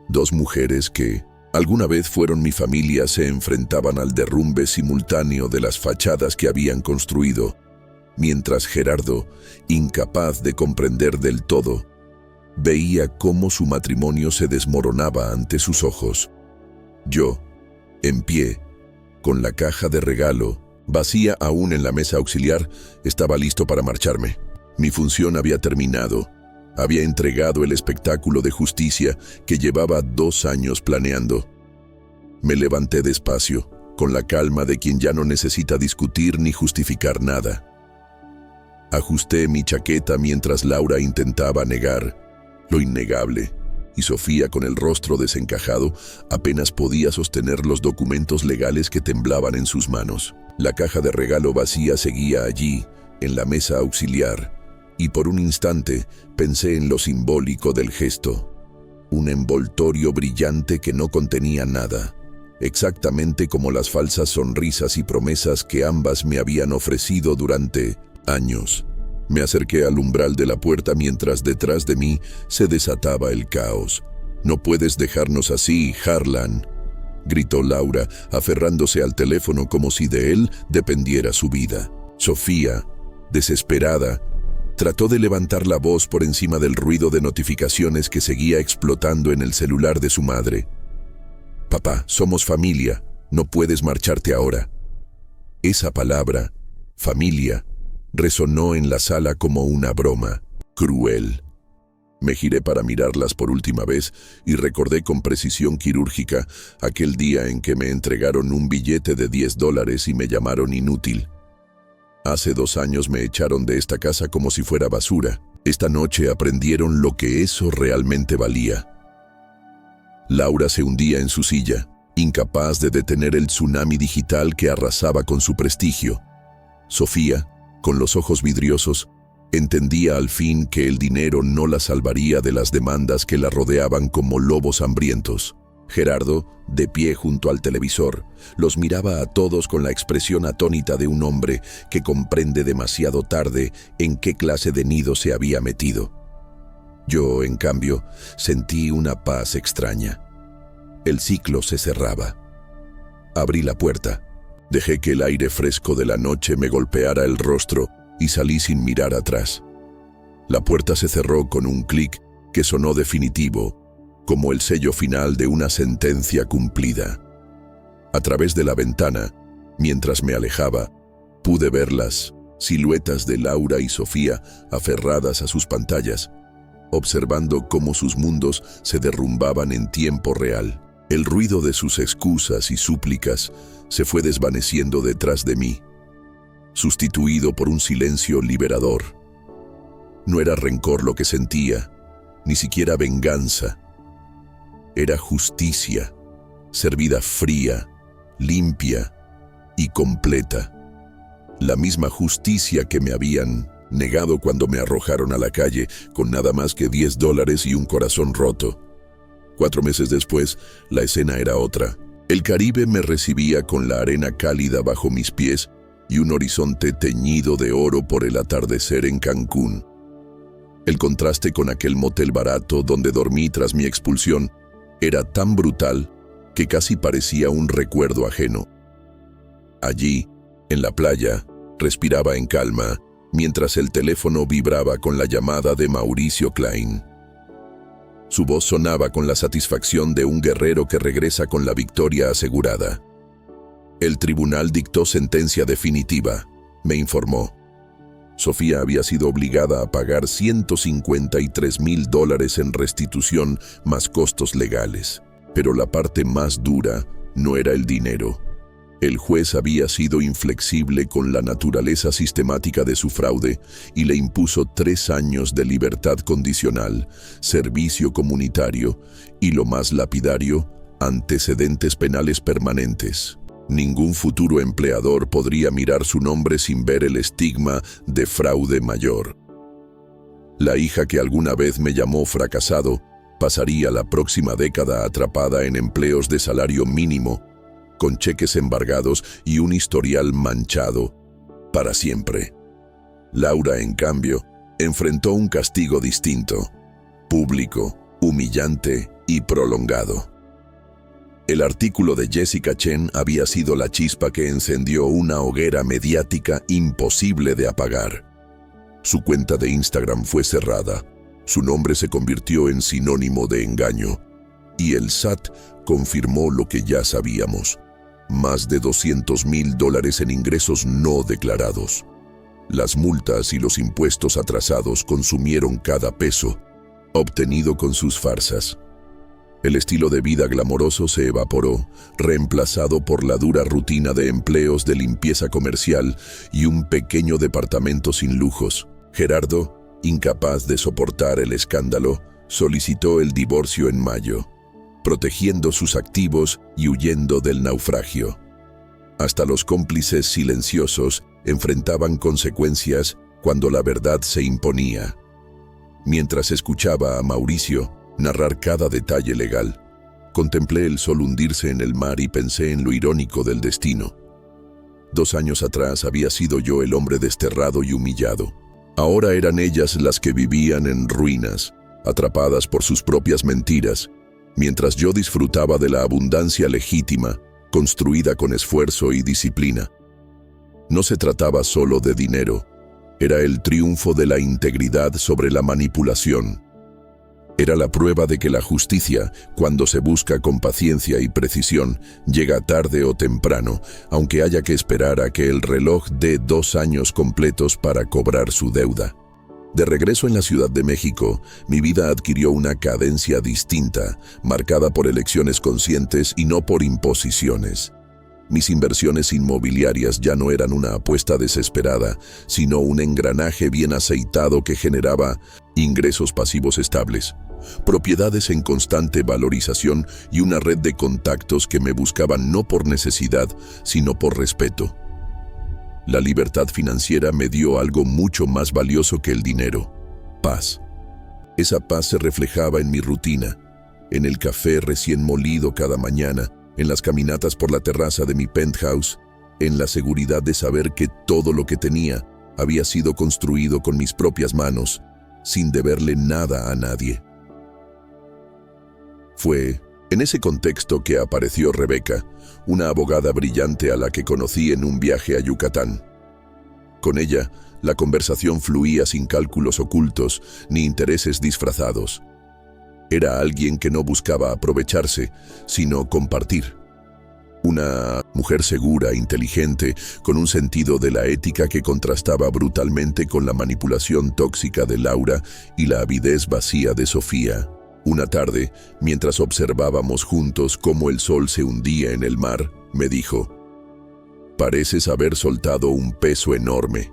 Dos mujeres que alguna vez fueron mi familia se enfrentaban al derrumbe simultáneo de las fachadas que habían construido, mientras Gerardo, incapaz de comprender del todo, veía cómo su matrimonio se desmoronaba ante sus ojos. Yo, en pie, con la caja de regalo vacía aún en la mesa auxiliar, estaba listo para marcharme. Mi función había terminado. Había entregado el espectáculo de justicia que llevaba 2 años planeando. Me levanté despacio, con la calma de quien ya no necesita discutir ni justificar nada. Ajusté mi chaqueta mientras Laura intentaba negar lo innegable, y Sofía, con el rostro desencajado, apenas podía sostener los documentos legales que temblaban en sus manos. La caja de regalo vacía seguía allí, en la mesa auxiliar, y por un instante pensé en lo simbólico del gesto. Un envoltorio brillante que no contenía nada, exactamente como las falsas sonrisas y promesas que ambas me habían ofrecido durante años. Me acerqué al umbral de la puerta mientras detrás de mí se desataba el caos. «No puedes dejarnos así, Harlan», gritó Laura, aferrándose al teléfono como si de él dependiera su vida. Sofía, desesperada, trató de levantar la voz por encima del ruido de notificaciones que seguía explotando en el celular de su madre. «Papá, somos familia, no puedes marcharte ahora». Esa palabra, familia, resonó en la sala como una broma, cruel. Me giré para mirarlas por última vez y recordé con precisión quirúrgica aquel día en que me entregaron un billete de $10 y me llamaron inútil. Hace 2 años me echaron de esta casa como si fuera basura. Esta noche aprendieron lo que eso realmente valía. Laura se hundía en su silla, incapaz de detener el tsunami digital que arrasaba con su prestigio. Sofía, con los ojos vidriosos, entendía al fin que el dinero no la salvaría de las demandas que la rodeaban como lobos hambrientos. Gerardo, de pie junto al televisor, los miraba a todos con la expresión atónita de un hombre que comprende demasiado tarde en qué clase de nido se había metido. Yo, en cambio, sentí una paz extraña. El ciclo se cerraba. Abrí la puerta, dejé que el aire fresco de la noche me golpeara el rostro y salí sin mirar atrás. La puerta se cerró con un clic que sonó definitivo, como el sello final de una sentencia cumplida. A través de la ventana, mientras me alejaba, pude ver las siluetas de Laura y Sofía aferradas a sus pantallas, observando cómo sus mundos se derrumbaban en tiempo real. El ruido de sus excusas y súplicas se fue desvaneciendo detrás de mí, sustituido por un silencio liberador. No era rencor lo que sentía, ni siquiera venganza. Era justicia, servida fría, limpia y completa. La misma justicia que me habían negado cuando me arrojaron a la calle con nada más que $10 y un corazón roto. 4 meses después, la escena era otra. El Caribe me recibía con la arena cálida bajo mis pies y un horizonte teñido de oro por el atardecer en Cancún. El contraste con aquel motel barato donde dormí tras mi expulsión era tan brutal que casi parecía un recuerdo ajeno. Allí, en la playa, respiraba en calma, mientras el teléfono vibraba con la llamada de Mauricio Klein. Su voz sonaba con la satisfacción de un guerrero que regresa con la victoria asegurada. El tribunal dictó sentencia definitiva, me informó. Sofía había sido obligada a pagar $153,000 en restitución más costos legales. Pero la parte más dura no era el dinero. El juez había sido inflexible con la naturaleza sistemática de su fraude y le impuso 3 años de libertad condicional, servicio comunitario y, lo más lapidario, antecedentes penales permanentes. Ningún futuro empleador podría mirar su nombre sin ver el estigma de fraude mayor. La hija que alguna vez me llamó fracasado pasaría la próxima década atrapada en empleos de salario mínimo, con cheques embargados y un historial manchado para siempre. Laura, en cambio, enfrentó un castigo distinto, público, humillante y prolongado. El artículo de Jessica Chen había sido la chispa que encendió una hoguera mediática imposible de apagar. Su cuenta de Instagram fue cerrada, su nombre se convirtió en sinónimo de engaño, y el SAT confirmó lo que ya sabíamos: más de $200,000 en ingresos no declarados. Las multas y los impuestos atrasados consumieron cada peso obtenido con sus farsas. El estilo de vida glamoroso se evaporó, reemplazado por la dura rutina de empleos de limpieza comercial y un pequeño departamento sin lujos. Gerardo, incapaz de soportar el escándalo, solicitó el divorcio en mayo, protegiendo sus activos y huyendo del naufragio. Hasta los cómplices silenciosos enfrentaban consecuencias cuando la verdad se imponía. Mientras escuchaba a Mauricio narrar cada detalle legal, contemplé el sol hundirse en el mar y pensé en lo irónico del destino. 2 años atrás había sido yo el hombre desterrado y humillado. Ahora eran ellas las que vivían en ruinas, atrapadas por sus propias mentiras, mientras yo disfrutaba de la abundancia legítima, construida con esfuerzo y disciplina. No se trataba solo de dinero, era el triunfo de la integridad sobre la manipulación. Era la prueba de que la justicia, cuando se busca con paciencia y precisión, llega tarde o temprano, aunque haya que esperar a que el reloj dé 2 años completos para cobrar su deuda. De regreso en la Ciudad de México, mi vida adquirió una cadencia distinta, marcada por elecciones conscientes y no por imposiciones. Mis inversiones inmobiliarias ya no eran una apuesta desesperada, sino un engranaje bien aceitado que generaba ingresos pasivos estables, propiedades en constante valorización y una red de contactos que me buscaban no por necesidad, sino por respeto. La libertad financiera me dio algo mucho más valioso que el dinero: paz. Esa paz se reflejaba en mi rutina, en el café recién molido cada mañana, en las caminatas por la terraza de mi penthouse, en la seguridad de saber que todo lo que tenía había sido construido con mis propias manos, sin deberle nada a nadie. Fue en ese contexto que apareció Rebeca, una abogada brillante a la que conocí en un viaje a Yucatán. Con ella, la conversación fluía sin cálculos ocultos ni intereses disfrazados. Era alguien que no buscaba aprovecharse, sino compartir. Una mujer segura, inteligente, con un sentido de la ética que contrastaba brutalmente con la manipulación tóxica de Laura y la avidez vacía de Sofía. Una tarde, mientras observábamos juntos cómo el sol se hundía en el mar, me dijo: «Pareces haber soltado un peso enorme».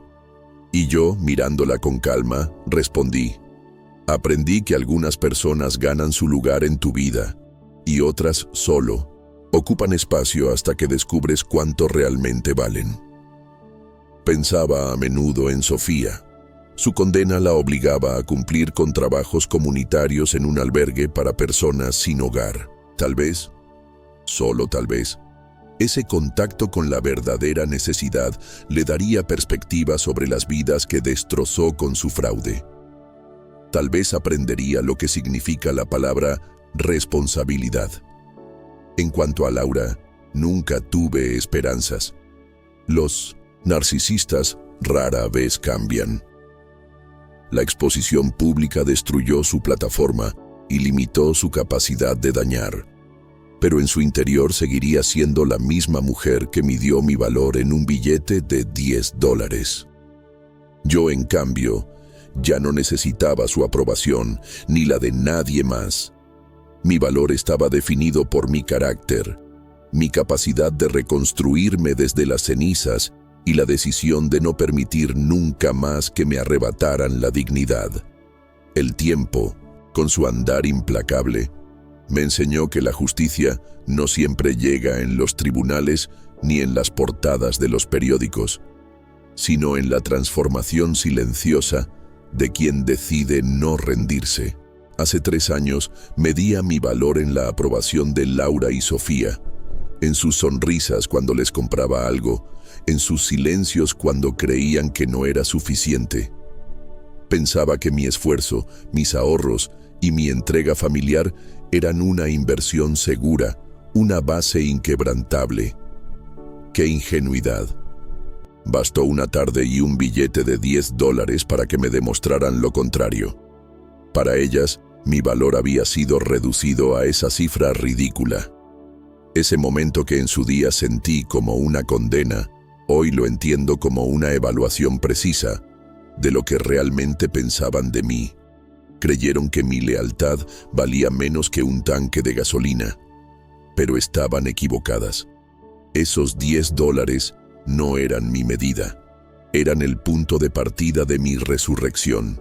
Y yo, mirándola con calma, respondí: «Aprendí que algunas personas ganan su lugar en tu vida, y otras solo ocupan espacio hasta que descubres cuánto realmente valen». Pensaba a menudo en Sofía. Su condena la obligaba a cumplir con trabajos comunitarios en un albergue para personas sin hogar. Tal vez, solo tal vez, ese contacto con la verdadera necesidad le daría perspectiva sobre las vidas que destrozó con su fraude. Tal vez aprendería lo que significa la palabra responsabilidad. En cuanto a Laura, nunca tuve esperanzas. Los narcisistas rara vez cambian. La exposición pública destruyó su plataforma y limitó su capacidad de dañar. Pero en su interior seguiría siendo la misma mujer que midió mi valor en un billete de $10. Yo, en cambio, ya no necesitaba su aprobación ni la de nadie más. Mi valor estaba definido por mi carácter, mi capacidad de reconstruirme desde las cenizas y la decisión de no permitir nunca más que me arrebataran la dignidad. El tiempo, con su andar implacable, me enseñó que la justicia no siempre llega en los tribunales ni en las portadas de los periódicos, sino en la transformación silenciosa de quien decide no rendirse. Hace 3 años medía mi valor en la aprobación de Laura y Sofía, en sus sonrisas cuando les compraba algo, en sus silencios cuando creían que no era suficiente. Pensaba que mi esfuerzo, mis ahorros y mi entrega familiar eran una inversión segura, una base inquebrantable. ¡Qué ingenuidad! Bastó una tarde y un billete de $10 para que me demostraran lo contrario. Para ellas, mi valor había sido reducido a esa cifra ridícula. Ese momento que en su día sentí como una condena, hoy lo entiendo como una evaluación precisa de lo que realmente pensaban de mí. Creyeron que mi lealtad valía menos que un tanque de gasolina, pero estaban equivocadas. Esos $10 no eran mi medida, eran el punto de partida de mi resurrección.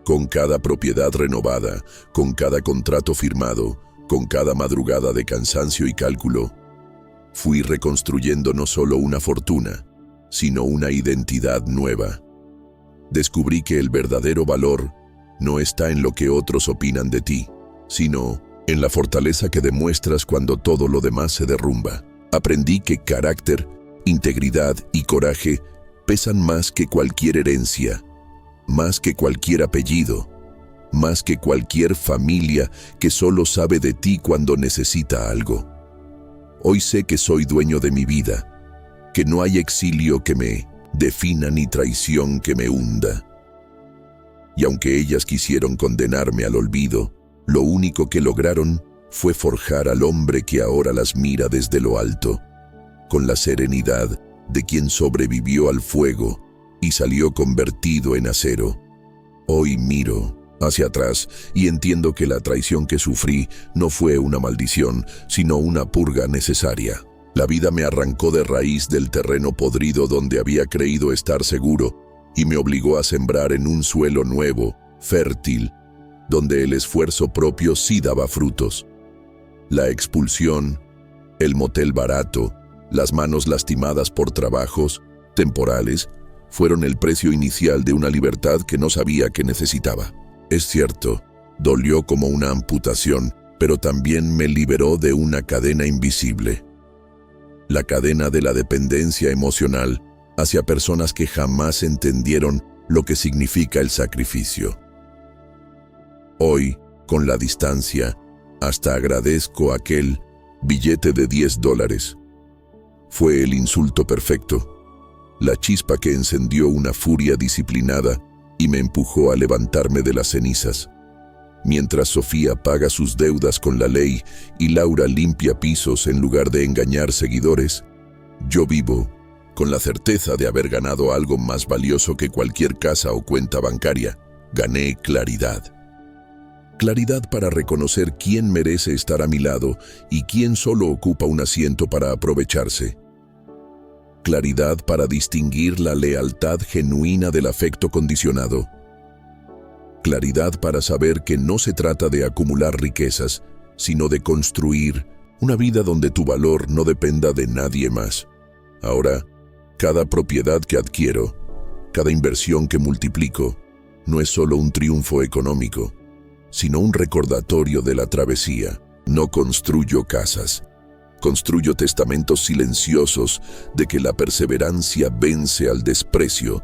Con cada propiedad renovada, con cada contrato firmado, con cada madrugada de cansancio y cálculo, fui reconstruyendo no solo una fortuna, sino una identidad nueva. Descubrí que el verdadero valor no está en lo que otros opinan de ti, sino en la fortaleza que demuestras cuando todo lo demás se derrumba. Aprendí que carácter, integridad y coraje pesan más que cualquier herencia, más que cualquier apellido, más que cualquier familia que solo sabe de ti cuando necesita algo. Hoy sé que soy dueño de mi vida, que no hay exilio que me defina ni traición que me hunda. Y aunque ellas quisieron condenarme al olvido, lo único que lograron fue forjar al hombre que ahora las mira desde lo alto, con la serenidad de quien sobrevivió al fuego y salió convertido en acero. Hoy miro hacia atrás y entiendo que la traición que sufrí no fue una maldición, sino una purga necesaria. La vida me arrancó de raíz del terreno podrido donde había creído estar seguro y me obligó a sembrar en un suelo nuevo, fértil, donde el esfuerzo propio sí daba frutos. La expulsión, el motel barato, las manos lastimadas por trabajos temporales, fueron el precio inicial de una libertad que no sabía que necesitaba. Es cierto, dolió como una amputación, pero también me liberó de una cadena invisible. La cadena de la dependencia emocional hacia personas que jamás entendieron lo que significa el sacrificio. Hoy, con la distancia, hasta agradezco aquel billete de $10. Fue el insulto perfecto, la chispa que encendió una furia disciplinada y me empujó a levantarme de las cenizas. Mientras Sofía paga sus deudas con la ley y Laura limpia pisos en lugar de engañar seguidores, yo vivo con la certeza de haber ganado algo más valioso que cualquier casa o cuenta bancaria. Gané claridad. Claridad para reconocer quién merece estar a mi lado y quién solo ocupa un asiento para aprovecharse. Claridad para distinguir la lealtad genuina del afecto condicionado. Claridad para saber que no se trata de acumular riquezas, sino de construir una vida donde tu valor no dependa de nadie más. Ahora, cada propiedad que adquiero, cada inversión que multiplico, no es solo un triunfo económico, sino un recordatorio de la travesía. No construyo casas, construyo testamentos silenciosos de que la perseverancia vence al desprecio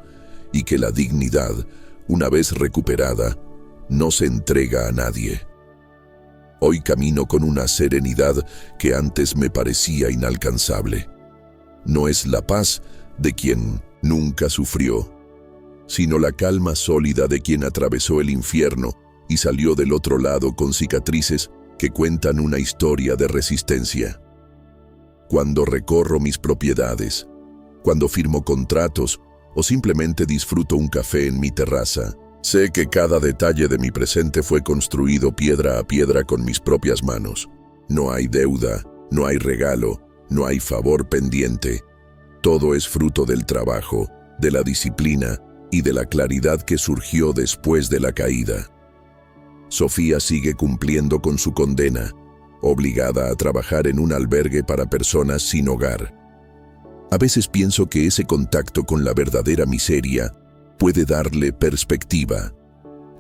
y que la dignidad, una vez recuperada, no se entrega a nadie. Hoy camino con una serenidad que antes me parecía inalcanzable. No es la paz de quien nunca sufrió, sino la calma sólida de quien atravesó el infierno y salió del otro lado con cicatrices que cuentan una historia de resistencia. Cuando recorro mis propiedades, cuando firmo contratos o simplemente disfruto un café en mi terraza, sé que cada detalle de mi presente fue construido piedra a piedra con mis propias manos. No hay deuda, no hay regalo, no hay favor pendiente. Todo es fruto del trabajo, de la disciplina y de la claridad que surgió después de la caída. Sofía sigue cumpliendo con su condena, obligada a trabajar en un albergue para personas sin hogar. A veces pienso que ese contacto con la verdadera miseria puede darle perspectiva,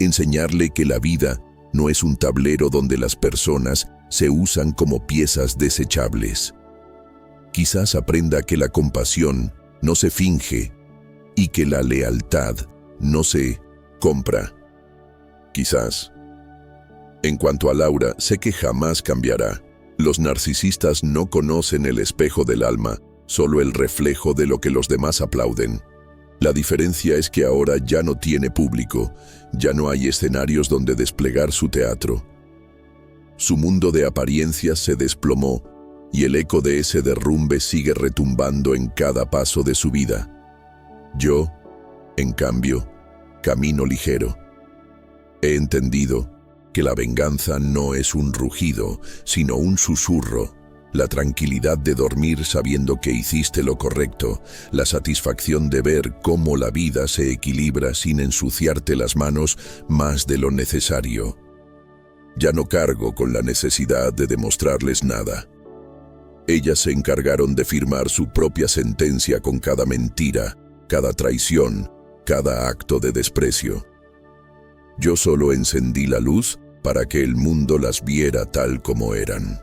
enseñarle que la vida no es un tablero donde las personas se usan como piezas desechables. Quizás aprenda que la compasión no se finge y que la lealtad no se compra. Quizás. En cuanto a Laura, sé que jamás cambiará. Los narcisistas no conocen el espejo del alma, solo el reflejo de lo que los demás aplauden. La diferencia es que ahora ya no tiene público, ya no hay escenarios donde desplegar su teatro. Su mundo de apariencias se desplomó y el eco de ese derrumbe sigue retumbando en cada paso de su vida. Yo, en cambio, camino ligero. He entendido que la venganza no es un rugido, sino un susurro. La tranquilidad de dormir sabiendo que hiciste lo correcto, la satisfacción de ver cómo la vida se equilibra sin ensuciarte las manos más de lo necesario. Ya no cargo con la necesidad de demostrarles nada. Ellas se encargaron de firmar su propia sentencia con cada mentira, cada traición, cada acto de desprecio. Yo solo encendí la luz para que el mundo las viera tal como eran.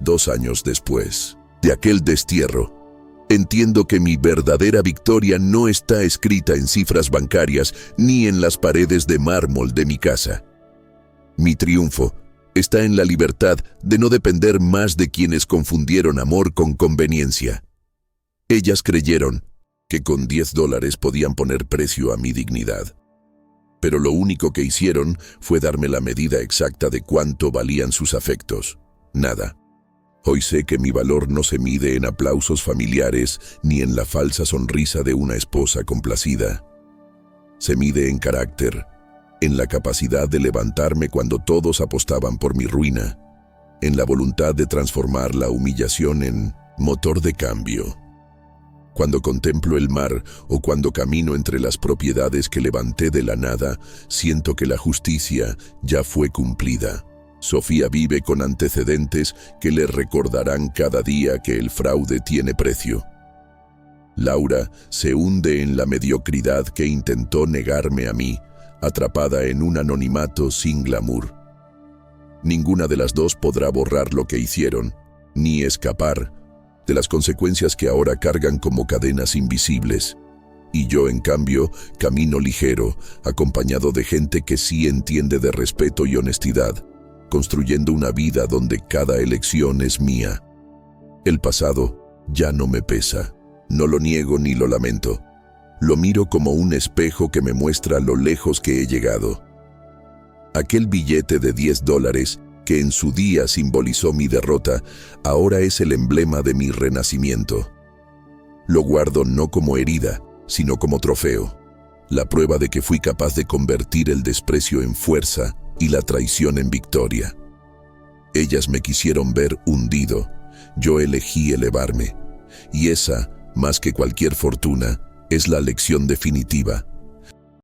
2 años después de aquel destierro, entiendo que mi verdadera victoria no está escrita en cifras bancarias ni en las paredes de mármol de mi casa. Mi triunfo está en la libertad de no depender más de quienes confundieron amor con conveniencia. Ellas creyeron que con $10 podían poner precio a mi dignidad. Pero lo único que hicieron fue darme la medida exacta de cuánto valían sus afectos. Nada. Hoy sé que mi valor no se mide en aplausos familiares ni en la falsa sonrisa de una esposa complacida. Se mide en carácter, en la capacidad de levantarme cuando todos apostaban por mi ruina, en la voluntad de transformar la humillación en motor de cambio. Cuando contemplo el mar o cuando camino entre las propiedades que levanté de la nada, siento que la justicia ya fue cumplida. Sofía vive con antecedentes que le recordarán cada día que el fraude tiene precio. Laura se hunde en la mediocridad que intentó negarme a mí, atrapada en un anonimato sin glamour. Ninguna de las dos podrá borrar lo que hicieron, ni escapar de las consecuencias que ahora cargan como cadenas invisibles. Y yo, en cambio, camino ligero, acompañado de gente que sí entiende de respeto y honestidad, construyendo una vida donde cada elección es mía. El pasado ya no me pesa, no lo niego ni lo lamento. Lo miro como un espejo que me muestra lo lejos que he llegado. Aquel billete de $10 que en su día simbolizó mi derrota, ahora es el emblema de mi renacimiento. Lo guardo no como herida, sino como trofeo, la prueba de que fui capaz de convertir el desprecio en fuerza y la traición en victoria. Ellas me quisieron ver hundido, yo elegí elevarme, y esa, más que cualquier fortuna, es la lección definitiva.